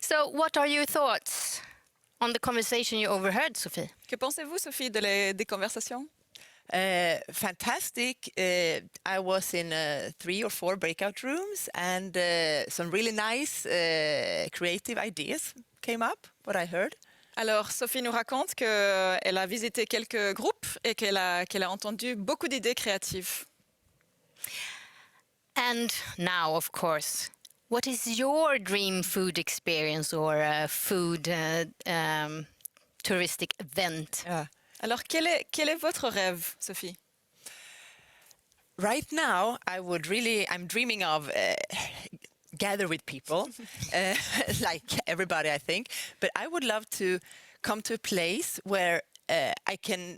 So, what are your thoughts on the conversation you overheard, Sophie? Que pensez-vous, Sophie, des conversations? Fantastic. I was in 3 or 4 breakout rooms, and some really nice creative ideas came up, what I heard. Alors, Sophie nous raconte qu'elle a visité quelques groupes et qu'elle a entendu beaucoup d'idées créatives. And now, of course, what is your dream food experience or food touristic event? Alors, quel est votre rêve, Sophie? Right now, I'm dreaming of gather with people, like everybody, I think. But I would love to come to a place where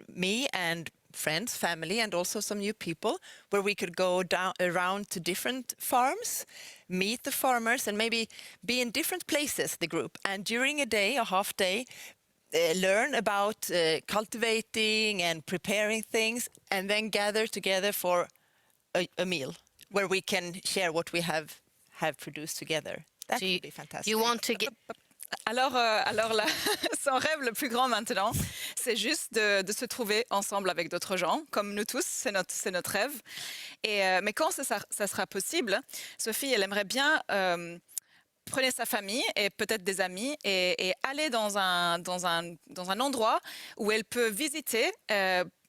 me and friends, family, and also some new people, where we could go around to different farms, meet the farmers, and maybe be in different places, the group. And during a day, a half day, learn about cultivating and preparing things, and then gather together for a meal where we can share what we have produced together. That would be fantastic. You want to get... Alors là, son rêve le plus grand maintenant, c'est juste de se trouver ensemble avec d'autres gens, comme nous tous, c'est notre rêve. Mais quand ça sera possible, Sophie, elle aimerait bien prenez sa famille et peut-être des amis et aller dans un endroit où elle peut visiter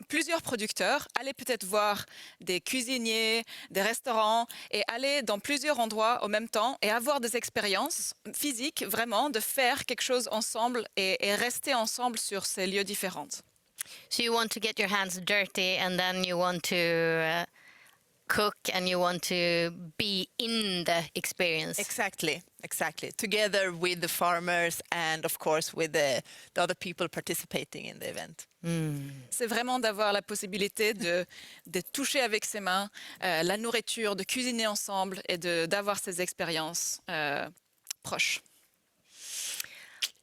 plusieurs producteurs, aller peut-être voir des cuisiniers, des restaurants et aller dans plusieurs endroits au même temps et avoir des expériences physiques, vraiment, de faire quelque chose ensemble et rester ensemble sur ces lieux différents. So you want to get your hands dirty and then you want to cook and you want to be in the experience. Exactly. Together with the farmers and of course with the other people participating in the event. C'est vraiment d'avoir la possibilité de toucher avec ses mains la nourriture, de cuisiner ensemble et d'avoir ces expériences proches.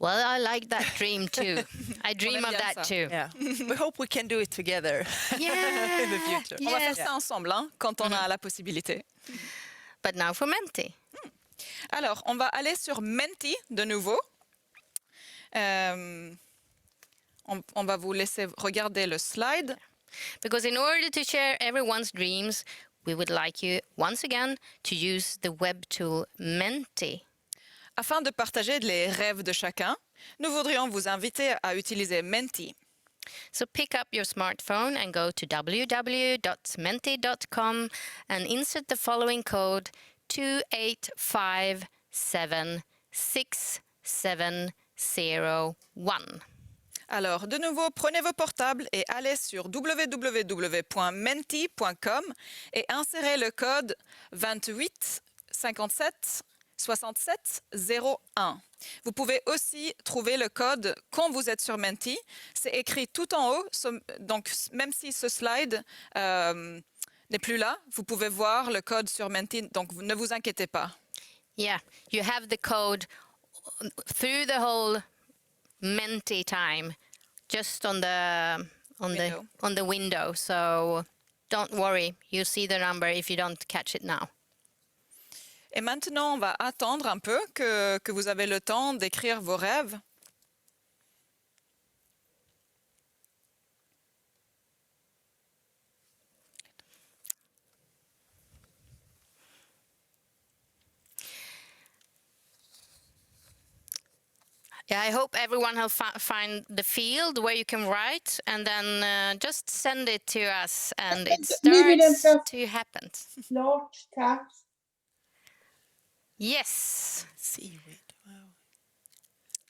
Well, I like that dream too. I dream of that too. Yeah. We hope we can do it together in the future. On va faire ça ensemble quand on a la possibilité. But now for Menti. Alors, on va aller sur Menti de nouveau. On va vous laisser regarder le slide. Because in order to share everyone's dreams, we would like you once again to use the web tool Menti. Afin de partager les rêves de chacun, nous voudrions vous inviter à utiliser Menti. So pick up your smartphone and go to www.menti.com and insert the following code 285767001. Alors, de nouveau, prenez vos portables et allez sur www.menti.com et insérez le code 28 57 67 01. Vous pouvez aussi trouver le code quand vous êtes sur Menti. C'est écrit tout en haut, donc même si ce slide n'est plus là, vous pouvez voir le code sur Menti, donc ne vous inquiétez pas. Yeah, you have the code through the whole Menti time, just on the window. So don't worry, you see the number if you don't catch it now. Et maintenant, on va attendre un peu que vous avez le temps d'écrire vos rêves. Yeah, I hope everyone will find the field where you can write, and then just send it to us, and it starts to happen. Klart, tack. Yes.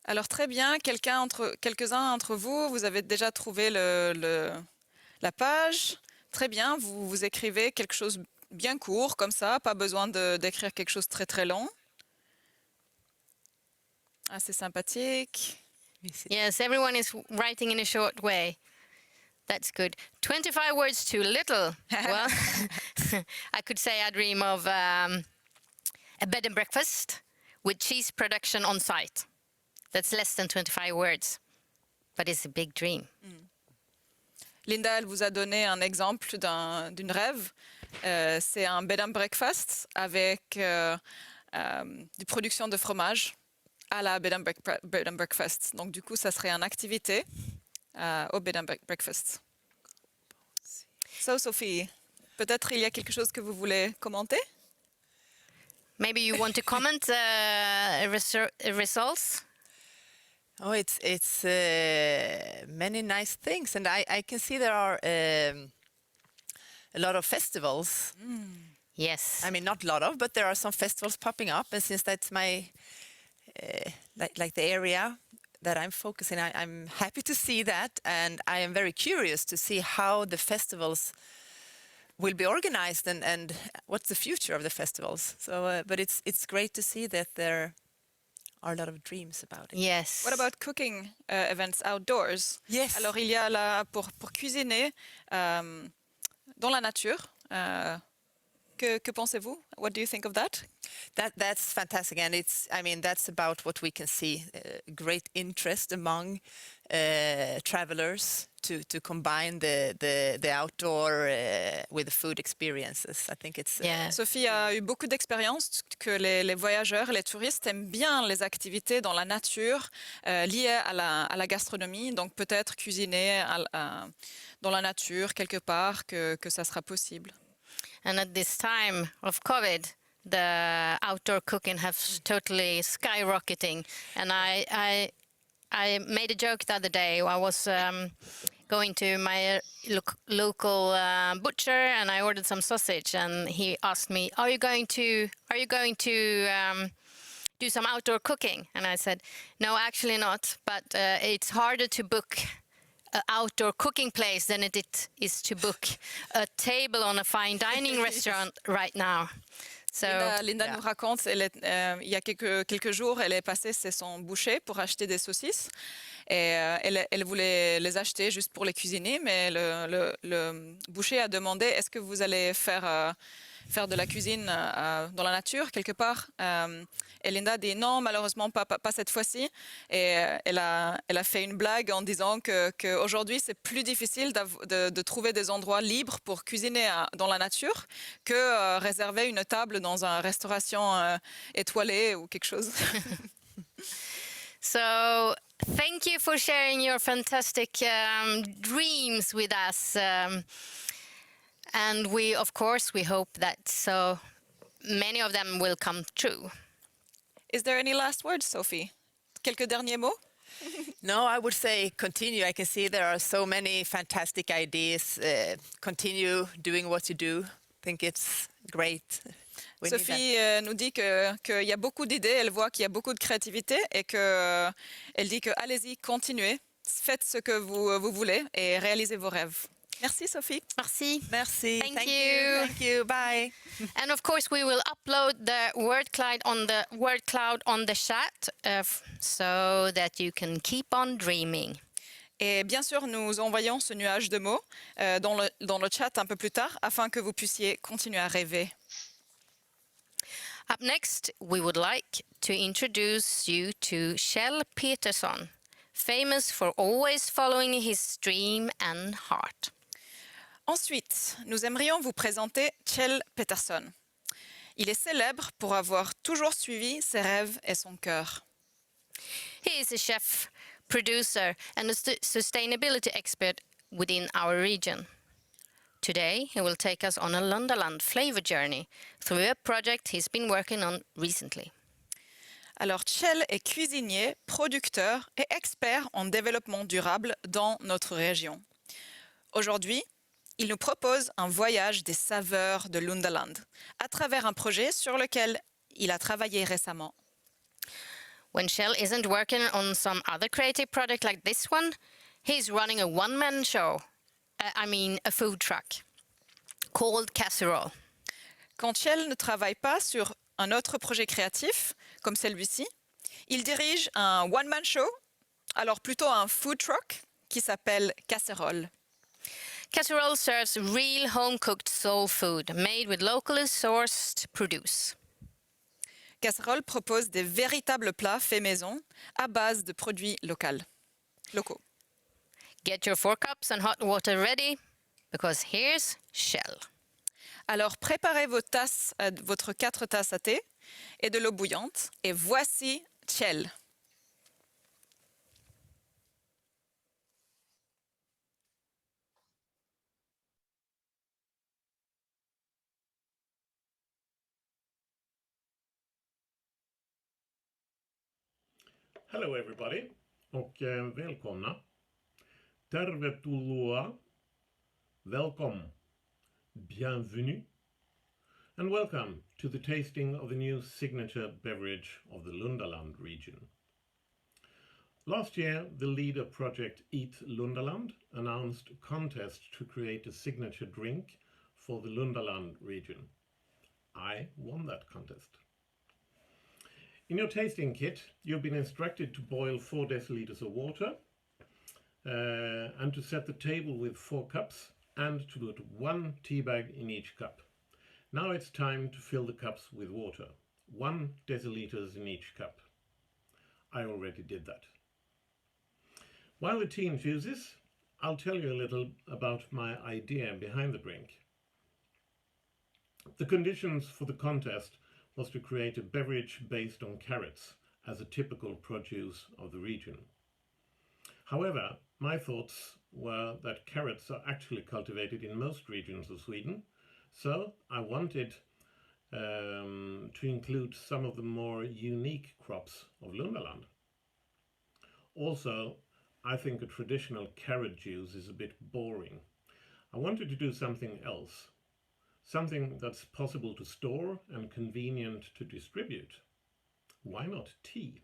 Alors très bien, quelques-uns d'entre vous, vous avez déjà trouvé la page. Très bien, vous écrivez quelque chose bien court, comme ça, pas besoin d'écrire quelque chose très très long. Ah, c'est sympathique. Yes, everyone is writing in a short way. That's good. 25 words too little. Well, I could say I dream of a bed and breakfast with cheese production on site. That's less than 25 words, but it's a big dream. Linda, elle vous a donné un exemple d'une rêve. C'est un bed and breakfast avec des productions de fromage à la bed and breakfast. Donc du coup, ça serait une activité au bed and breakfast. So, Sophie, peut-être il y a quelque chose que vous voulez commenter? Maybe you want to comment results? Oh, it's many nice things, and I can see there are a lot of festivals. Yes. I mean, not a lot of, but there are some festivals popping up, and since that's my like the area that I'm focusing, I'm happy to see that, and I am very curious to see how the festivals will be organized and what's the future of the festivals. So, but it's great to see that there are a lot of dreams about it. Yes. What about cooking events outdoors? Yes. Alors il y a là pour cuisiner dans la nature. Que pensez-vous? What do you think of that? That's fantastic, and that's about what we can see. Great interest among travelers to combine the outdoor with the food experiences. I think it's. Sophie a eu beaucoup d'expérience que les voyageurs, les touristes aiment bien les activités dans la nature liées à la gastronomie. Donc peut-être cuisiner dans la nature quelque part que ça sera possible. And at this time of COVID, the outdoor cooking has totally skyrocketing. And I made a joke the other day. I was going to my local butcher, and I ordered some sausage. And he asked me, "Are you going to do some outdoor cooking?" And I said, "No, actually not. But it's harder to book an outdoor cooking place than it is to book a table on a fine dining restaurant right now." So, Linda nous raconte, il y a quelques jours, elle est passée chez son boucher pour acheter des saucisses. Et elle voulait les acheter juste pour les cuisiner, mais le boucher a demandé, est-ce que vous allez faire de la cuisine dans la nature quelque part? Et Linda dit non, malheureusement pas cette fois-ci. Et elle a fait une blague en disant qu'aujourd'hui c'est plus difficile de trouver des endroits libres pour cuisiner dans la nature que réserver une table dans une restauration étoilée ou quelque chose. So thank you for sharing your fantastic dreams with us. And we hope that so many of them will come true. Is there any last words, Sophie? Quelques derniers mots? No, I would say continue. I can see there are so many fantastic ideas. Continue doing what you do. I think it's great. Sophie nous dit qu'il y a beaucoup d'idées, elle voit qu'il y a beaucoup de créativité et elle dit que allez-y, continuez, faites ce que vous voulez et réalisez vos rêves. Merci Sophie. Merci. Merci. Thank you. Thank you. Bye. And of course we will upload the word cloud on the chat so that you can keep on dreaming. Et bien sûr, nous envoyons ce nuage de mots dans le chat un peu plus tard afin que vous puissiez continuer à rêver. Up next, we would like to introduce you to Kjell Peterson, famous for always following his dream and heart. Ensuite, nous aimerions vous présenter Kjell Pettersson. Il est célèbre pour avoir toujours suivi ses rêves et son cœur. He is a chef, producer and a sustainability expert within our region. Today, he will take us on a Lundaland flavor journey through a project he's been working on recently. Alors, Kjell est cuisinier, producteur et expert en développement durable dans notre région. Aujourd'hui, il nous propose un voyage des saveurs de Lundaland à travers un projet sur lequel il a travaillé récemment. When Kjell isn't working on some other creative project like this one, he's running a one-man show, a food truck, called Casserole. Quand Kjell ne travaille pas sur un autre projet créatif, comme celui-ci, il dirige un one-man show, alors plutôt un food truck, qui s'appelle Casserole. Casserole serves real home-cooked soul food made with locally sourced produce. Casserole propose des véritables plats faits maison à base de produits locaux. Get your 4 cups and hot water ready, because here's Kjell. Alors préparez votre 4 tasses à thé et de l'eau bouillante, et voici Kjell. Hello everybody och välkomna. Tervetuloa. Welcome. Bienvenue. And welcome to the tasting of the new signature beverage of the Lundaland region. Last year, the leader project Eat.Lundaland announced a contest to create a signature drink for the Lundaland region. I won that contest. In your tasting kit, you've been instructed to boil 4 deciliters of water and to set the table with 4 cups and to put 1 tea bag in each cup. Now it's time to fill the cups with water, 1 deciliters in each cup. I already did that. While the tea infuses, I'll tell you a little about my idea behind the drink. The conditions for the contest was to create a beverage based on carrots as a typical produce of the region. However, my thoughts were that carrots are actually cultivated in most regions of Sweden, so I wanted to include some of the more unique crops of Lundaland. Also, I think a traditional carrot juice is a bit boring. I wanted to do something else. Something that's possible to store and convenient to distribute. Why not tea?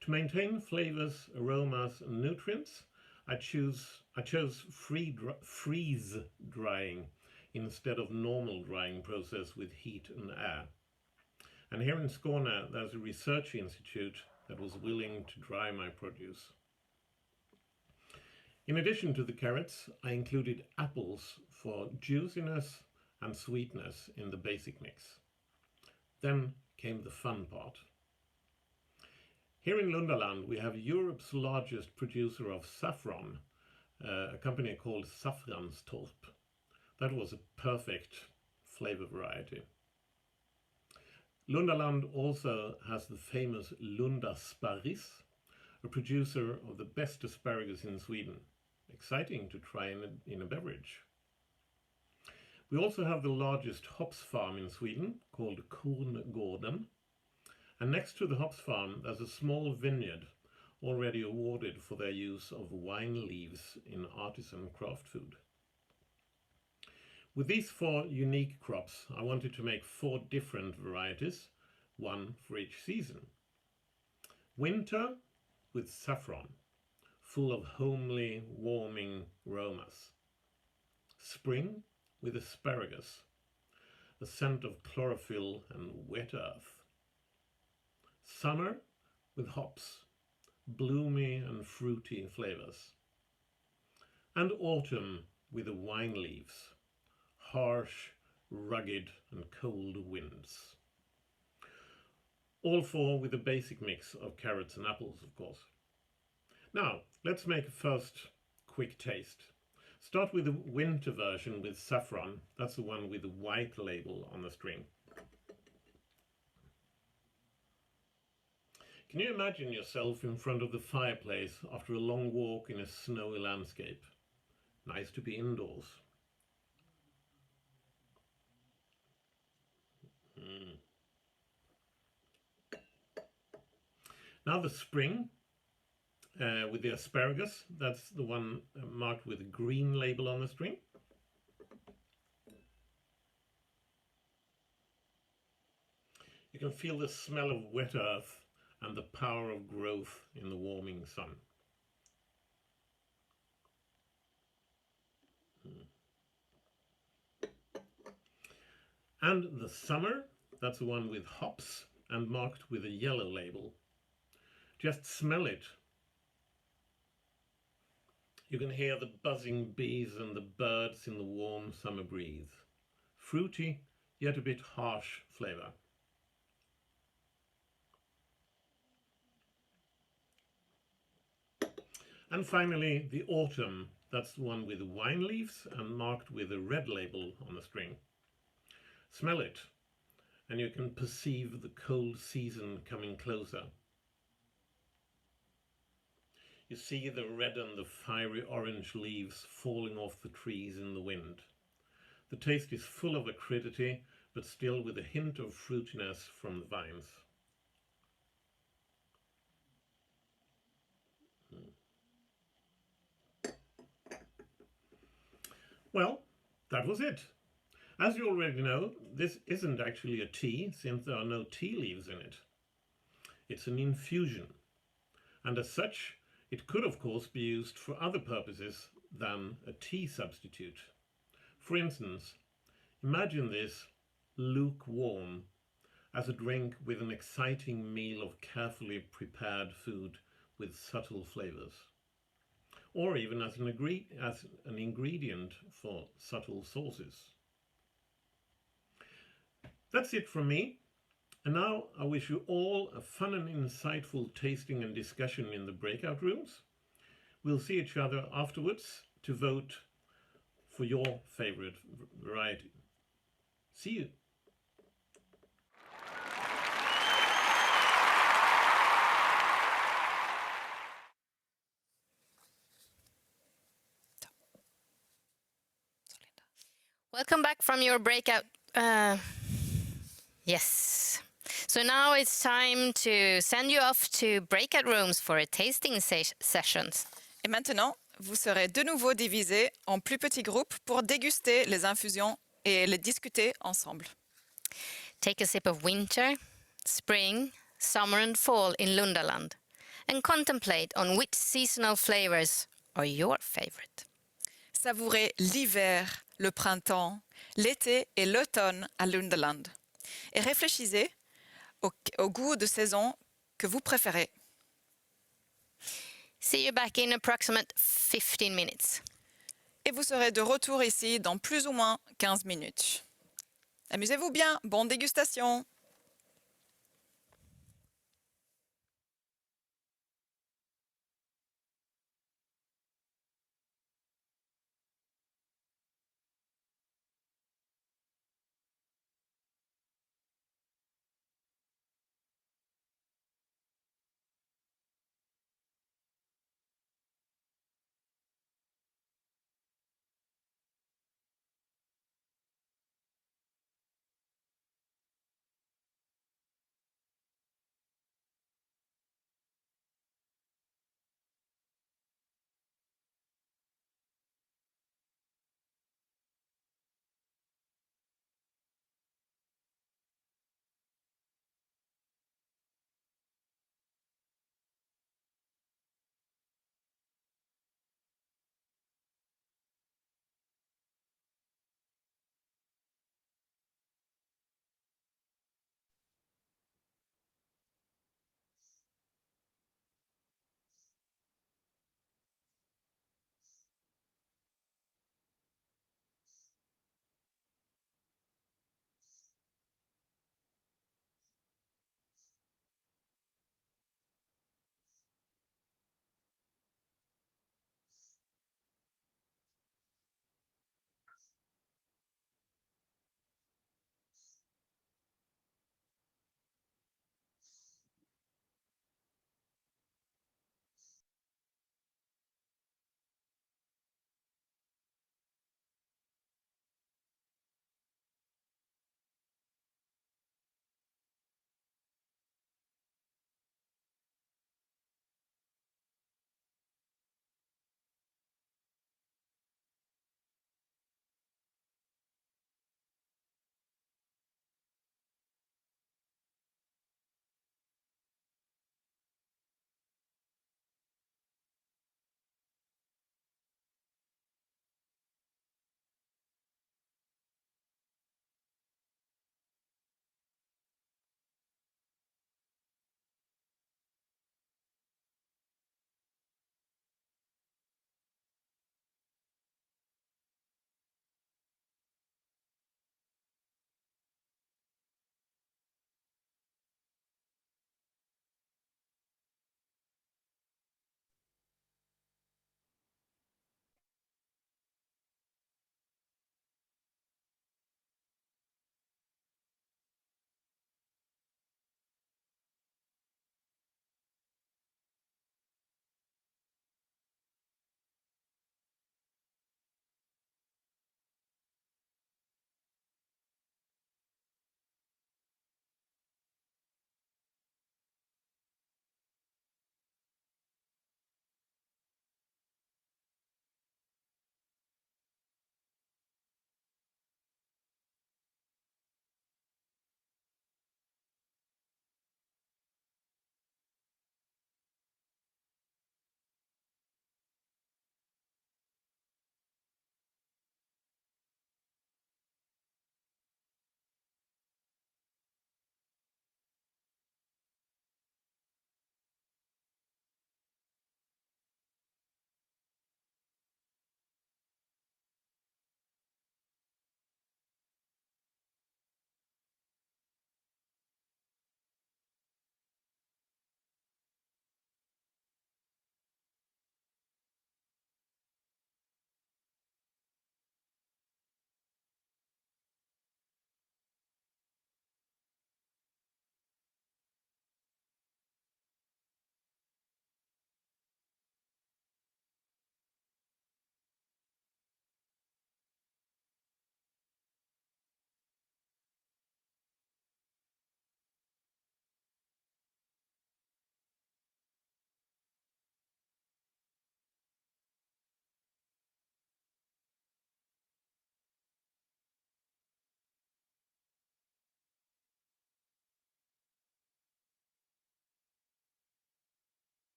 To maintain flavors, aromas and nutrients, I chose freeze drying instead of normal drying process with heat and air. And here in Skåne there's a research institute that was willing to dry my produce. In addition to the carrots, I included apples for juiciness and sweetness in the basic mix. Then came the fun part. Here in Lundaland we have Europe's largest producer of saffron, a company called Saffranstorp. That was a perfect flavor variety. Lundaland also has the famous Lundasparris, a producer of the best asparagus in Sweden. Exciting to try in a beverage. We also have the largest hops farm in Sweden, called Korngården. And next to the hops farm there's a small vineyard already awarded for their use of wine leaves in artisan craft food. With these 4 unique crops, I wanted to make 4 different varieties, 1 for each season. Winter with saffron, full of homely, warming aromas. Spring with asparagus, a scent of chlorophyll and wet earth. Summer with hops, bloomy and fruity flavors. And autumn with the wine leaves, harsh, rugged and cold winds. All 4 with a basic mix of carrots and apples, of course. Now, let's make a first quick taste. Start with the winter version with saffron. That's the one with the white label on the string. Can you imagine yourself in front of the fireplace after a long walk in a snowy landscape? Nice to be indoors. Now the spring with the asparagus. That's the one marked with a green label on the string. You can feel the smell of wet earth and the power of growth in the warming sun. And the summer, that's the one with hops and marked with a yellow label. Just smell it. You can hear the buzzing bees and the birds in the warm summer breeze. Fruity, yet a bit harsh flavor. And finally, the autumn. That's the one with wine leaves and marked with a red label on the string. Smell it, and you can perceive the cold season coming closer. You see the red and the fiery orange leaves falling off the trees in the wind. The taste is full of acridity, but still with a hint of fruitiness from the vines. Well, that was it. As you already know, this isn't actually a tea, since there are no tea leaves in it. It's an infusion, and as such, it could of course be used for other purposes than a tea substitute. For instance, imagine this lukewarm as a drink with an exciting meal of carefully prepared food with subtle flavors, or even as an ingredient for subtle sauces. That's it from me. And now I wish you all a fun and insightful tasting and discussion in the breakout rooms. We'll see each other afterwards to vote for your favorite variety. See you. Welcome back from your breakout. Yes. So now it's time to send you off to breakout rooms for a tasting sessions. Et maintenant, vous serez de nouveau divisés en plus petits groupes pour déguster les infusions et les discuter ensemble. Take a sip of winter, spring, summer and fall in Lundaland and contemplate on which seasonal flavors are your favorite. Savourez l'hiver, le printemps, l'été et l'automne à Lundaland. Et réfléchissez au goût de saison que vous préférez. See you back in approximate 15 minutes. Et vous serez de retour ici dans plus ou moins 15 minutes. Amusez-vous bien, bonne dégustation!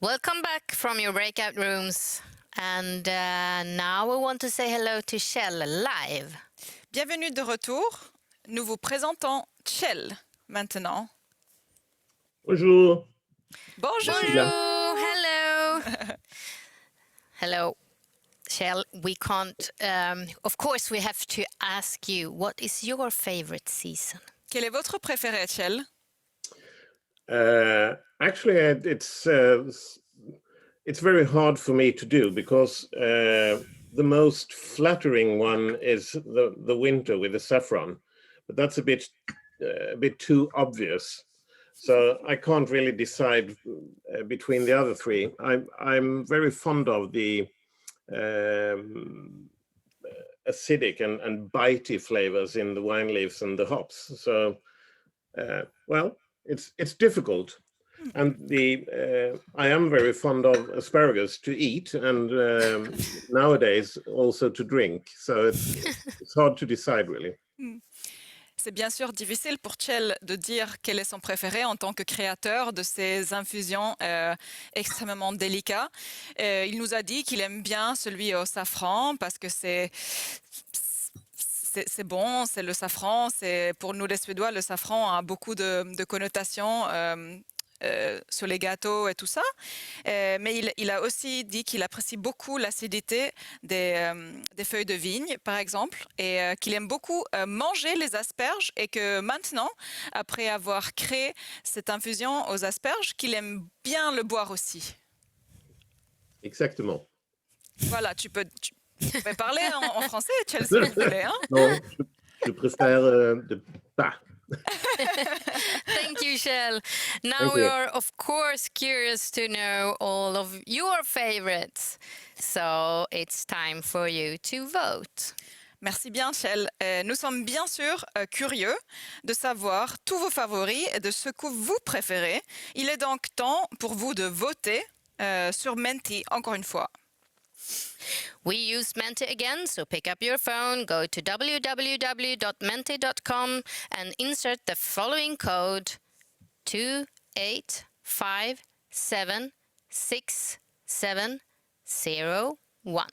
Welcome back from your breakout rooms. And now we want to say hello to Kjell live. Bienvenue de retour. Nous vous présentons Kjell maintenant. Bonjour. Bonjour. Hello. Hello. Kjell, we can't... of course, we have to ask you, what is your favorite season? Quel est votre préféré, Kjell? Actually, it's very hard for me to do because the most flattering one is the winter with the saffron, but that's a bit too obvious. So I can't really decide between the other three. I'm very fond of the acidic and bitey flavors in the wine leaves and the hops. So, well, it's difficult. And I am very fond of asparagus to eat and nowadays also to drink. So it's hard to decide really. C'est bien sûr difficile pour Kjell de dire quel est son préféré en tant que créateur de ces infusions extrêmement délicats. Il nous a dit qu'il aime bien celui au safran parce que c'est bon, c'est le safran. Pour nous les Suédois, le safran a beaucoup de connotations sur les gâteaux et tout ça. Mais il a aussi dit qu'il apprécie beaucoup l'acidité des feuilles de vigne, par exemple, et qu'il aime beaucoup manger les asperges et que maintenant, après avoir créé cette infusion aux asperges, qu'il aime bien le boire aussi. Exactement. Voilà, tu peux parler en français, Kjell, si vous voulez. Hein? Non, je préfère de pas. Thank you, Kjell. Now Thank we you. are, of course, curious to know all of your favorites. So it's time for you to vote. Merci bien, Kjell. Nous sommes bien sûr curieux de savoir tous vos favoris et de ce que vous préférez. Il est donc temps pour vous de voter sur Menti, encore une fois. We use Menti again, so pick up your phone, go to www.menti.com and insert the following code 28576701.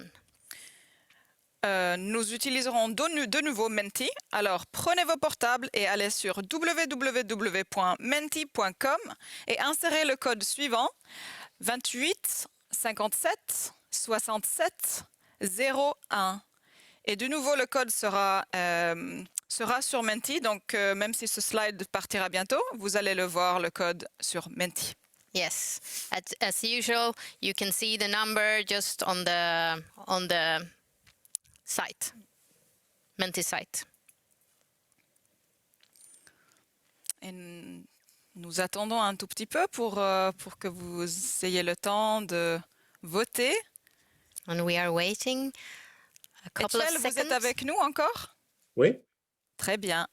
Nous utiliserons de nouveau Menti. Alors, prenez vos portables et allez sur www.menti.com et insérez le code suivant 28 57 67 01. Et de nouveau, le code sera sur Menti. Donc, même si ce slide partira bientôt, vous allez le voir, le code sur Menti. Yes, as usual, you can see the number just on the site, Menti site. Et nous attendons un tout petit peu pour que vous ayez le temps de voter. And we are waiting a couple of Kjell, seconds. vous êtes avec nous encore? Oui. Très bien.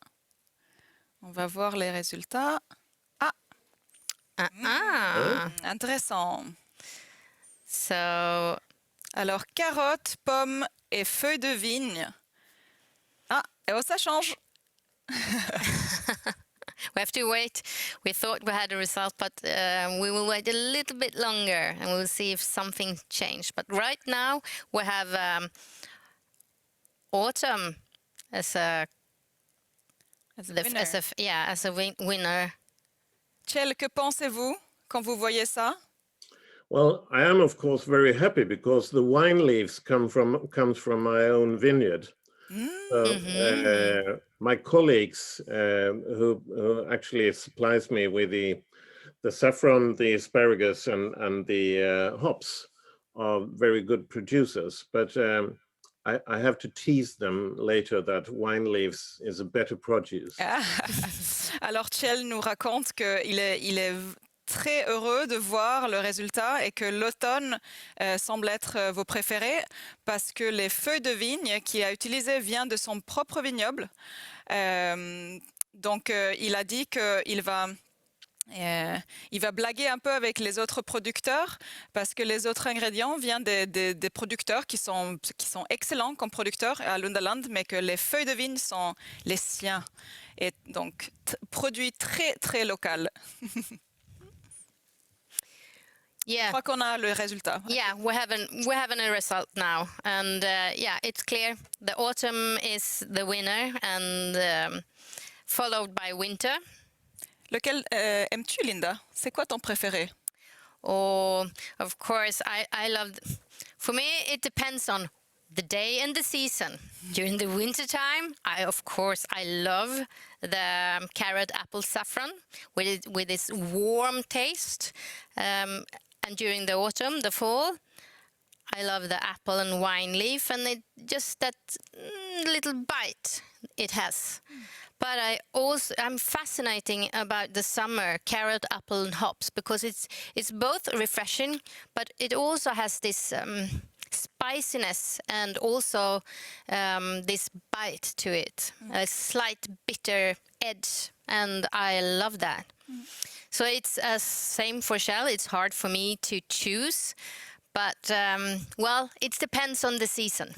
On va voir les résultats. Intéressant. So, alors, carottes, pommes et feuilles de vigne. Et ça change. we have to wait. We thought we had a result, but we will wait a little bit longer and we'll see if something changed. But right now we have autumn as a winner. Kjell, que pensez-vous quand vous voyez ça? Well, I am of course very happy because the wine leaves comes from my own vineyard. So, my colleagues who actually supplies me with the saffron, the asparagus, and the hops are very good producers. But I have to tease them later that wine leaves is a better produce. Alors Kjell nous raconte qu'il est très heureux de voir le résultat et que l'automne semble être vos préférés parce que les feuilles de vigne qu'il a utilisées viennent de son propre vignoble. Donc il a dit qu'il va blaguer un peu avec les autres producteurs parce que les autres ingrédients viennent des producteurs qui sont excellents comme producteurs à Lundaland, mais que les feuilles de vigne sont les siens. Et donc, produit très, très local. Yeah. Je crois qu'on a le résultat. Yeah, we're having a result now, and yeah, it's clear. The autumn is the winner, and followed by winter. Lequel aimes-tu, Linda? C'est quoi ton préféré? Or, of course, I love. For me, it depends on the day and the season. During the winter time, I love the carrot apple saffron with its warm taste. And during the autumn, the fall, I love the apple and wine leaf, and it just that little bite it has. But I'm fascinating about the summer carrot, apple, and hops because it's both refreshing, but it also has this spiciness and also this bite to it, a slight bitter edge, and I love that. So it's same for Shell. It's hard for me to choose, but well, it depends on the season.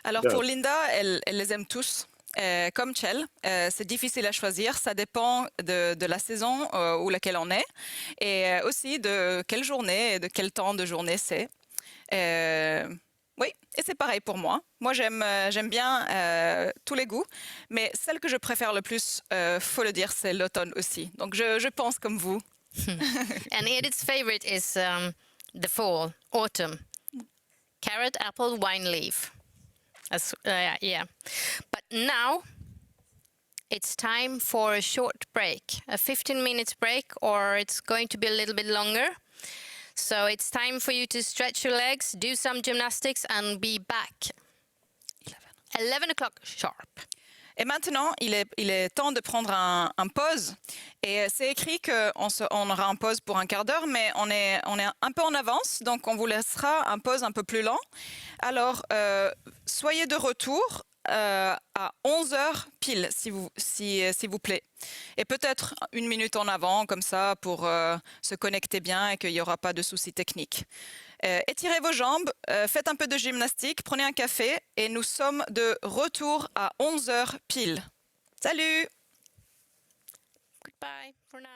Alors pour Linda, elle les aime tous. Comme Chell, c'est difficile à choisir, ça dépend de la saison où laquelle on est et aussi de quelle journée et de quel temps de journée c'est. Oui, et c'est pareil pour moi. Moi, j'aime bien tous les goûts, mais celle que je préfère le plus, faut le dire, c'est l'automne aussi. Donc je pense comme vous. And Edith's favorite is the fall, autumn. Carrot, apple, wine leaf. Yeah. But now it's time for a short break, a 15-minute break, or it's going to be a little bit longer. So it's time for you to stretch your legs, do some gymnastics, and be back. 11 o'clock sharp. Et maintenant, il est temps de prendre un pause. Et c'est écrit qu'on aura un pause pour un quart d'heure, mais on est un peu en avance, donc on vous laissera un pause un peu plus lent. Alors, soyez de retour à 11h pile, s'il vous plaît. Et peut-être une minute en avant, comme ça, pour se connecter bien et qu'il n'y aura pas de soucis techniques. Étirez vos jambes, faites un peu de gymnastique, prenez un café et nous sommes de retour à 11h pile. Salut! Goodbye for now.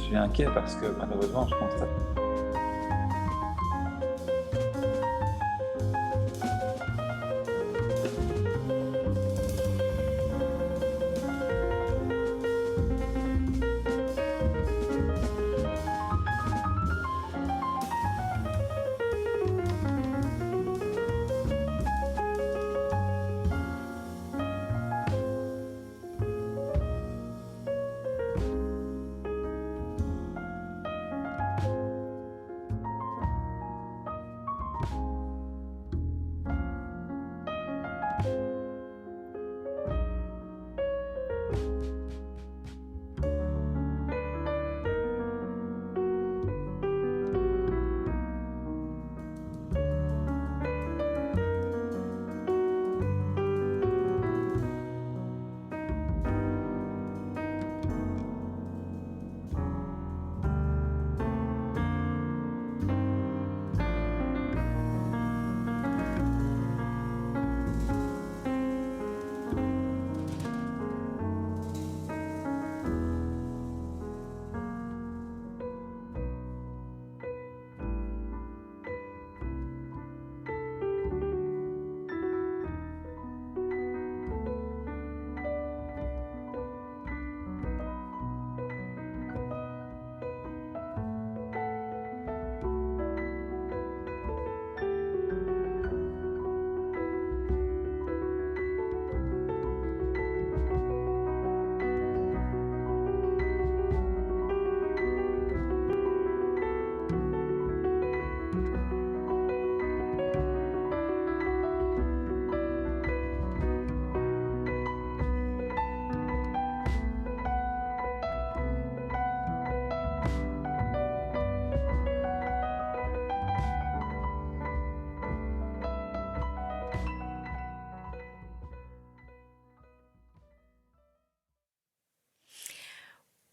suis inquiet parce que malheureusement, je constate.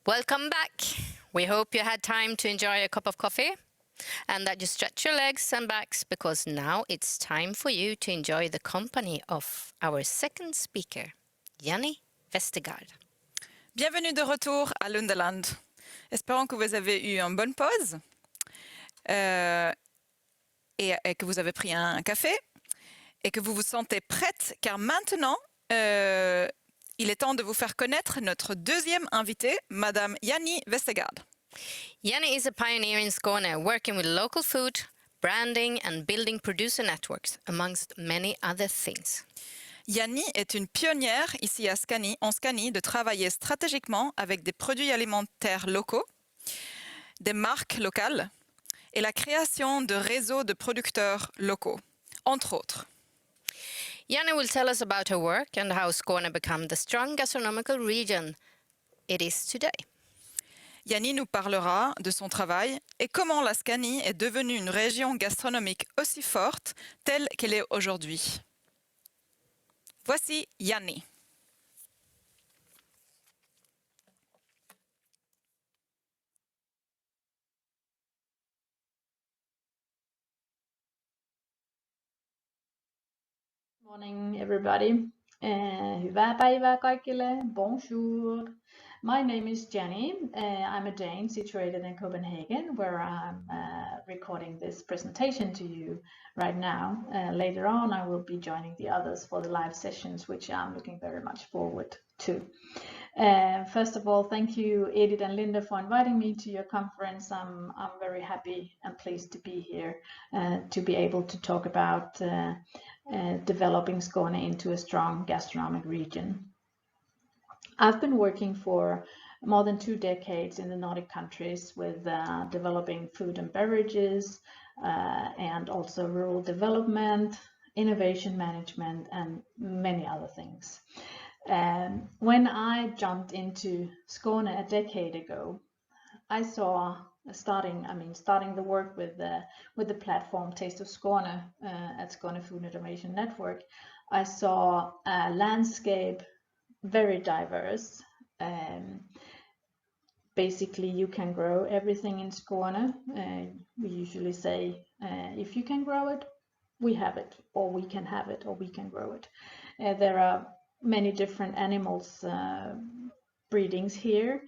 Welcome back. We hope you had time to enjoy a cup of coffee and that you stretch your legs and backs, because now it's time for you to enjoy the company of our second speaker, Janni Vestergaard. Bienvenue de retour à Lundaland. Espérons que vous avez eu une bonne pause et que vous avez pris un café et que vous vous sentez prête, car maintenant, il est temps de vous faire connaître notre deuxième invitée, Madame Janni Vestergaard. Janni is a pioneer in Skåne, working with local food, branding and building producer networks, amongst many other things. Janni est une pionnière ici en Scanie de travailler stratégiquement avec des produits alimentaires locaux, des marques locales et la création de réseaux de producteurs locaux, entre autres. Janni will tell us about her work and how Skåne became the strong gastronomical region it is today. Janni nous parlera de son travail et comment la Scanie est devenue une région gastronomique aussi forte telle qu'elle est aujourd'hui. Voici Janni. Morning, everybody. Hyvää päivää kaikille. Bonjour. My name is Janni. I'm a Dane situated in Copenhagen, where I'm recording this presentation to you right now. Later on, I will be joining the others for the live sessions, which I'm looking very much forward to. First of all, thank you, Edith and Linda, for inviting me to your conference. I'm very happy and pleased to be here to be able to talk about developing Skåne into a strong gastronomic region. I've been working for more than 2 decades in the Nordic countries with developing food and beverages and also rural development, innovation management, and many other things. When I jumped into Skåne a decade ago, I saw starting the work with the platform Taste of Skåne at Skåne Food Innovation Network. I saw a landscape very diverse. Basically, you can grow everything in Skåne. We usually say, if you can grow it, we have it, or we can have it, or we can grow it. There are many different animals breedings here,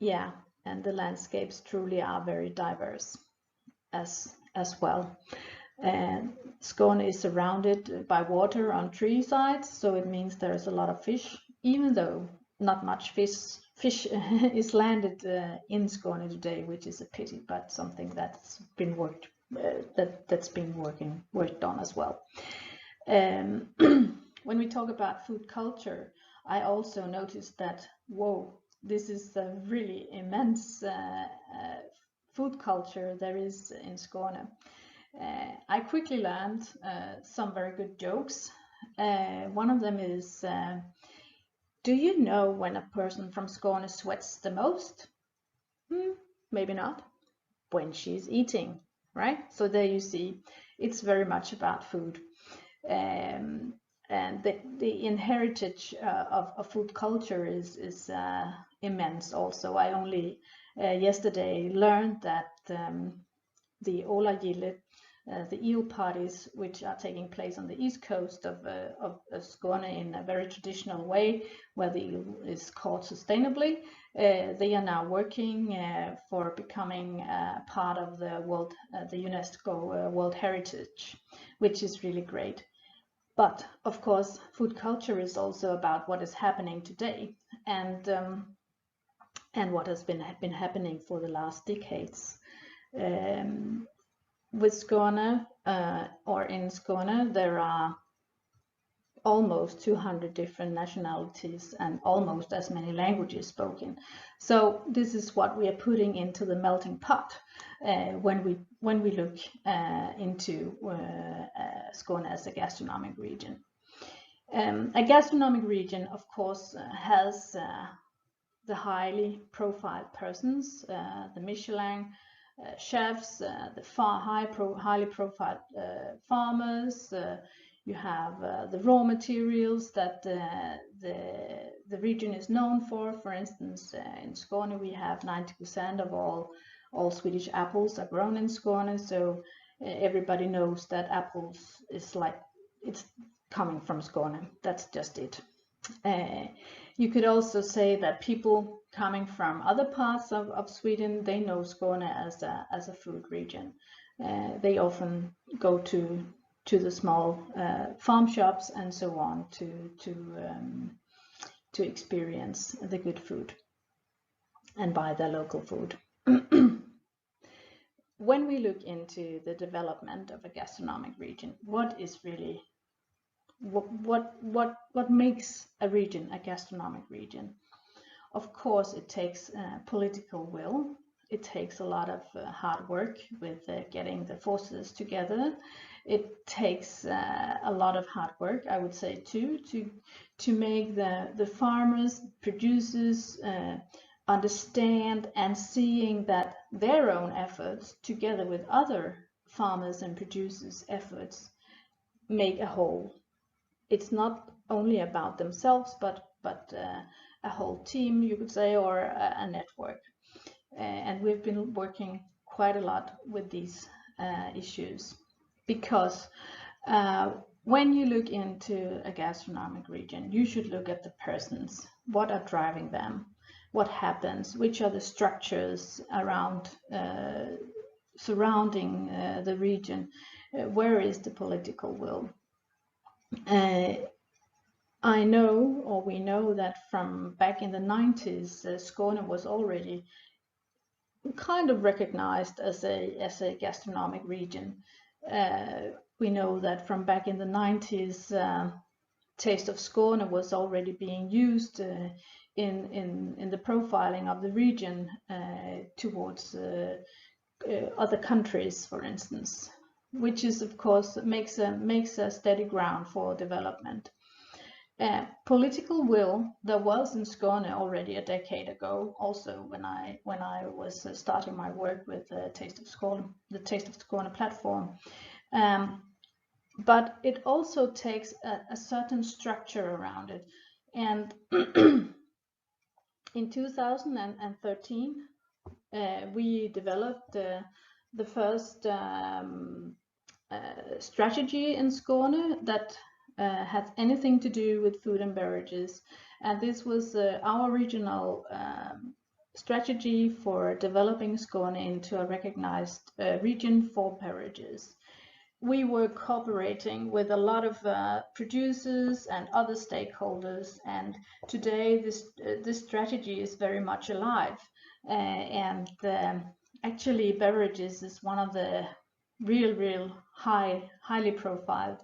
yeah, and the landscapes truly are very diverse as well. And Skåne is surrounded by water on three sides, so it means there's a lot of fish, even though not much fish is landed in Skåne today, which is a pity, but something that's been worked on as well. When we talk about food culture, I also noticed that, whoa, this is a really immense food culture there is in Skåne. I quickly learned some very good jokes. One of them is, do you know when a person from Skåne sweats the most? Maybe not. When she's eating, right? So there you see, it's very much about food. And the inheritage of food culture is immense also. I only yesterday learned that the Ola Gille, the eel parties, which are taking place on the east coast of Skåne in a very traditional way, where the eel is caught sustainably, they are now working for becoming part of the UNESCO World Heritage, which is really great. But of course, food culture is also about what is happening today, and what has been happening for the last decades. With Skåne, or in Skåne, there are almost 200 different nationalities and almost as many languages spoken. So this is what we are putting into the melting pot when we look into Skåne as a gastronomic region. A gastronomic region, of course, has the highly profiled persons, the Michelin chefs, the highly profiled farmers. You have the raw materials that the region is known for. For instance, in Skåne we have 90% of all Swedish apples are grown in Skåne, so everybody knows that apples is like, it's coming from Skåne. That's just it. You could also say that people coming from other parts of Sweden, they know Skåne as a food region. They often go to the small farm shops and so on to experience the good food and buy their local food. When we look into the development of a gastronomic region, what is really what makes a region a gastronomic region? Of course, it takes political will. It takes a lot of hard work with getting the forces together. It takes a lot of hard work, I would say, too, to make the farmers, producers understand and seeing that their own efforts, together with other farmers and producers' efforts, make a whole. It's not only about themselves, but a whole team, you could say, or a network. And we've been working quite a lot with these issues, because when you look into a gastronomic region, you should look at the persons. What are driving them? What happens? Which are the structures around surrounding the region? Where is the political will? I know, or we know, that from back in the 90s, Skåne was already kind of recognized as a gastronomic region. We know that from back in the 90s, Taste of Skåne was already being used in the profiling of the region towards other countries, for instance, which is, of course, makes a steady ground for development. Political will there was in Skåne already a decade ago, also when I was starting my work with the Taste of Skåne platform. But it also takes a certain structure around it. And in 2013, we developed the first strategy in Skåne that had anything to do with food and beverages. And this was our regional strategy for developing Skåne into a recognized region for beverages. We were cooperating with a lot of producers and other stakeholders, and today this strategy is very much alive. Actually, beverages is one of the real highly profiled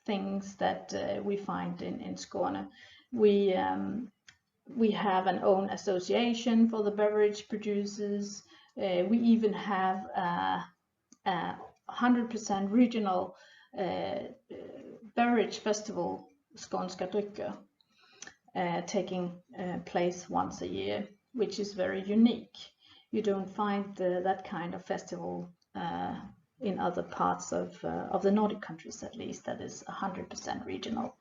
things that we find in Skåne. We have an own association for the beverage producers. We even have 100% regional beverage festival, Skånska drycker, taking place once a year, which is very unique. You don't find that kind of festival in other parts of the Nordic countries, at least, that is 100% regional.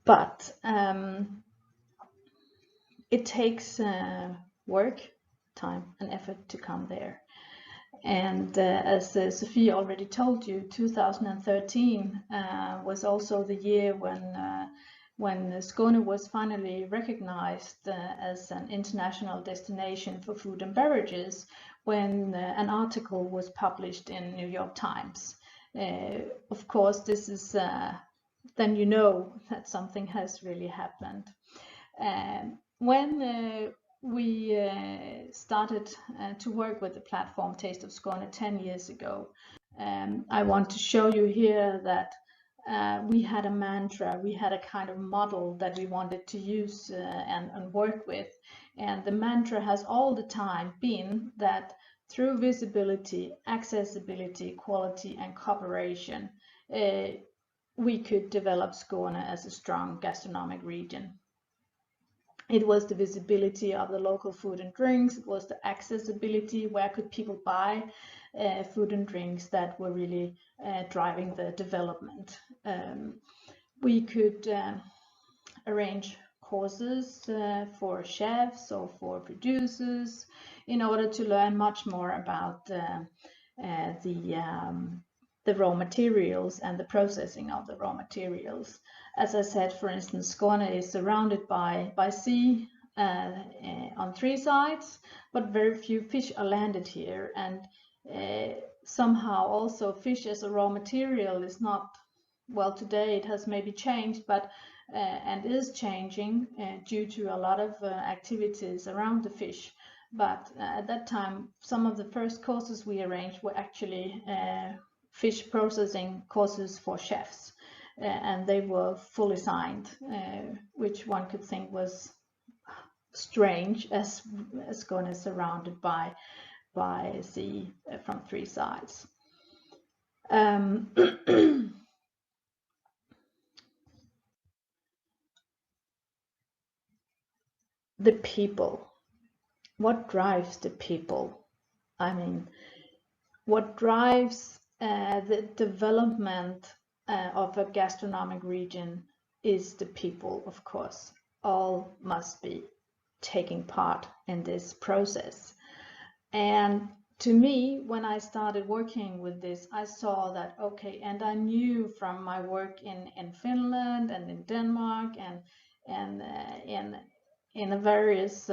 But it takes work, time and effort to come there. And as Sophie already told you, 2013 was also the year when Skåne was finally recognized as an international destination for food and beverages, when an article was published in New York Times. Of course, this is then you know that something has really happened. When we started to work with the platform Taste of Skåne 10 years ago, I want to show you here that we had a mantra, we had a kind of model that we wanted to use and work with. And the mantra has all the time been that through visibility, accessibility, quality and cooperation, we could develop Skåne as a strong gastronomic region. It was the visibility of the local food and drinks, it was the accessibility, where could people buy food and drinks, that were really driving the development. We could arrange courses for chefs or for producers in order to learn much more about the raw materials and the processing of the raw materials. As I said, for instance, Skåne is surrounded by sea on 3 sides, but very few fish are landed here, and somehow also fish as a raw material is not, well, today it has maybe changed, but and is changing due to a lot of activities around the fish. But at that time, some of the first courses we arranged were actually fish processing courses for chefs, and they were fully signed, which one could think was strange, as Skåne is surrounded by sea from 3 sides. The people. What drives the people? I mean, what drives the development of a gastronomic region is the people, of course. All must be taking part in this process. And to me, when I started working with this, I saw that, okay, and I knew from my work in Finland and in Denmark and in various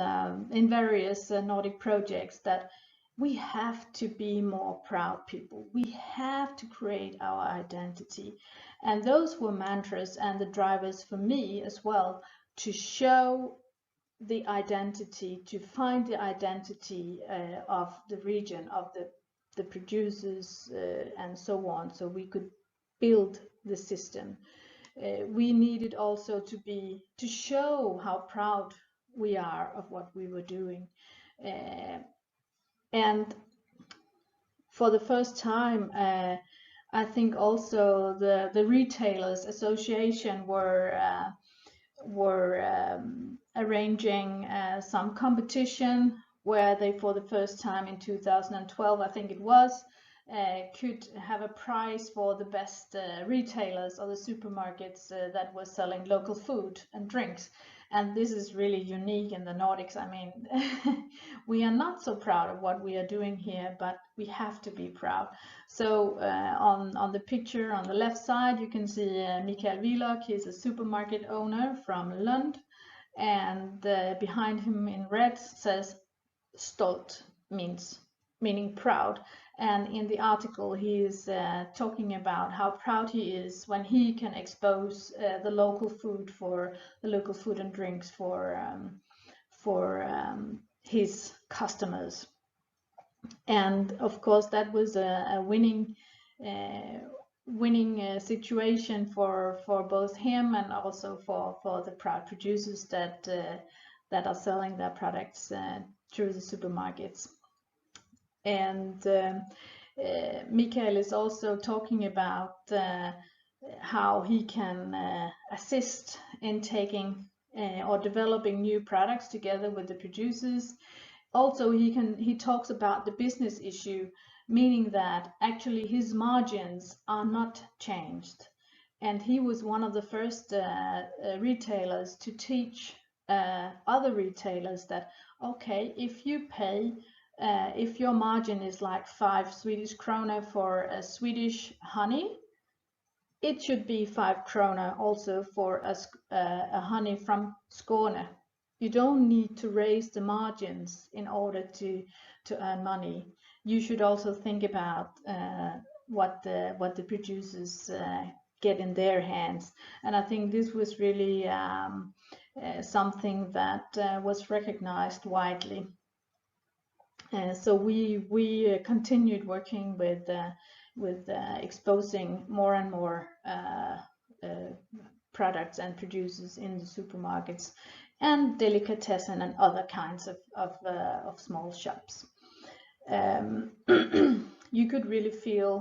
Nordic projects, that we have to be more proud people. We have to create our identity. And those were mantras and the drivers for me as well, to show the identity, to find the identity of the region, of the producers and so on, so we could build the system. We needed also to show how proud we are of what we were doing. And for the first time, I think also the Retailers Association were arranging some competition where they, for the first time in 2012, I think it was, could have a prize for the best retailers or the supermarkets that were selling local food and drinks. And this is really unique in the Nordics. I mean, we are not so proud of what we are doing here, but we have to be proud. So on the picture on the left side, you can see Mikael Wilok. He's a supermarket owner from Lund. And behind him in red says stolt, meaning proud. And in the article, he is talking about how proud he is when he can expose the local food and drinks for his customers. And of course, that was a winning situation for both him and also for the proud producers that are selling their products through the supermarkets. And Mikael is also talking about how he can assist in taking or developing new products together with the producers. Also, he talks about the business issue, meaning that actually his margins are not changed. And he was one of the first retailers to teach other retailers that, okay, if you pay, if your margin is like 5 Swedish krona for a Swedish honey, it should be 5 krona also for a honey from Skåne. You don't need to raise the margins in order to earn money. You should also think about what the producers get in their hands. And I think this was really something that was recognized widely. So we continued working with exposing more and more products and producers in the supermarkets and delicatessen and other kinds of small shops. You could really feel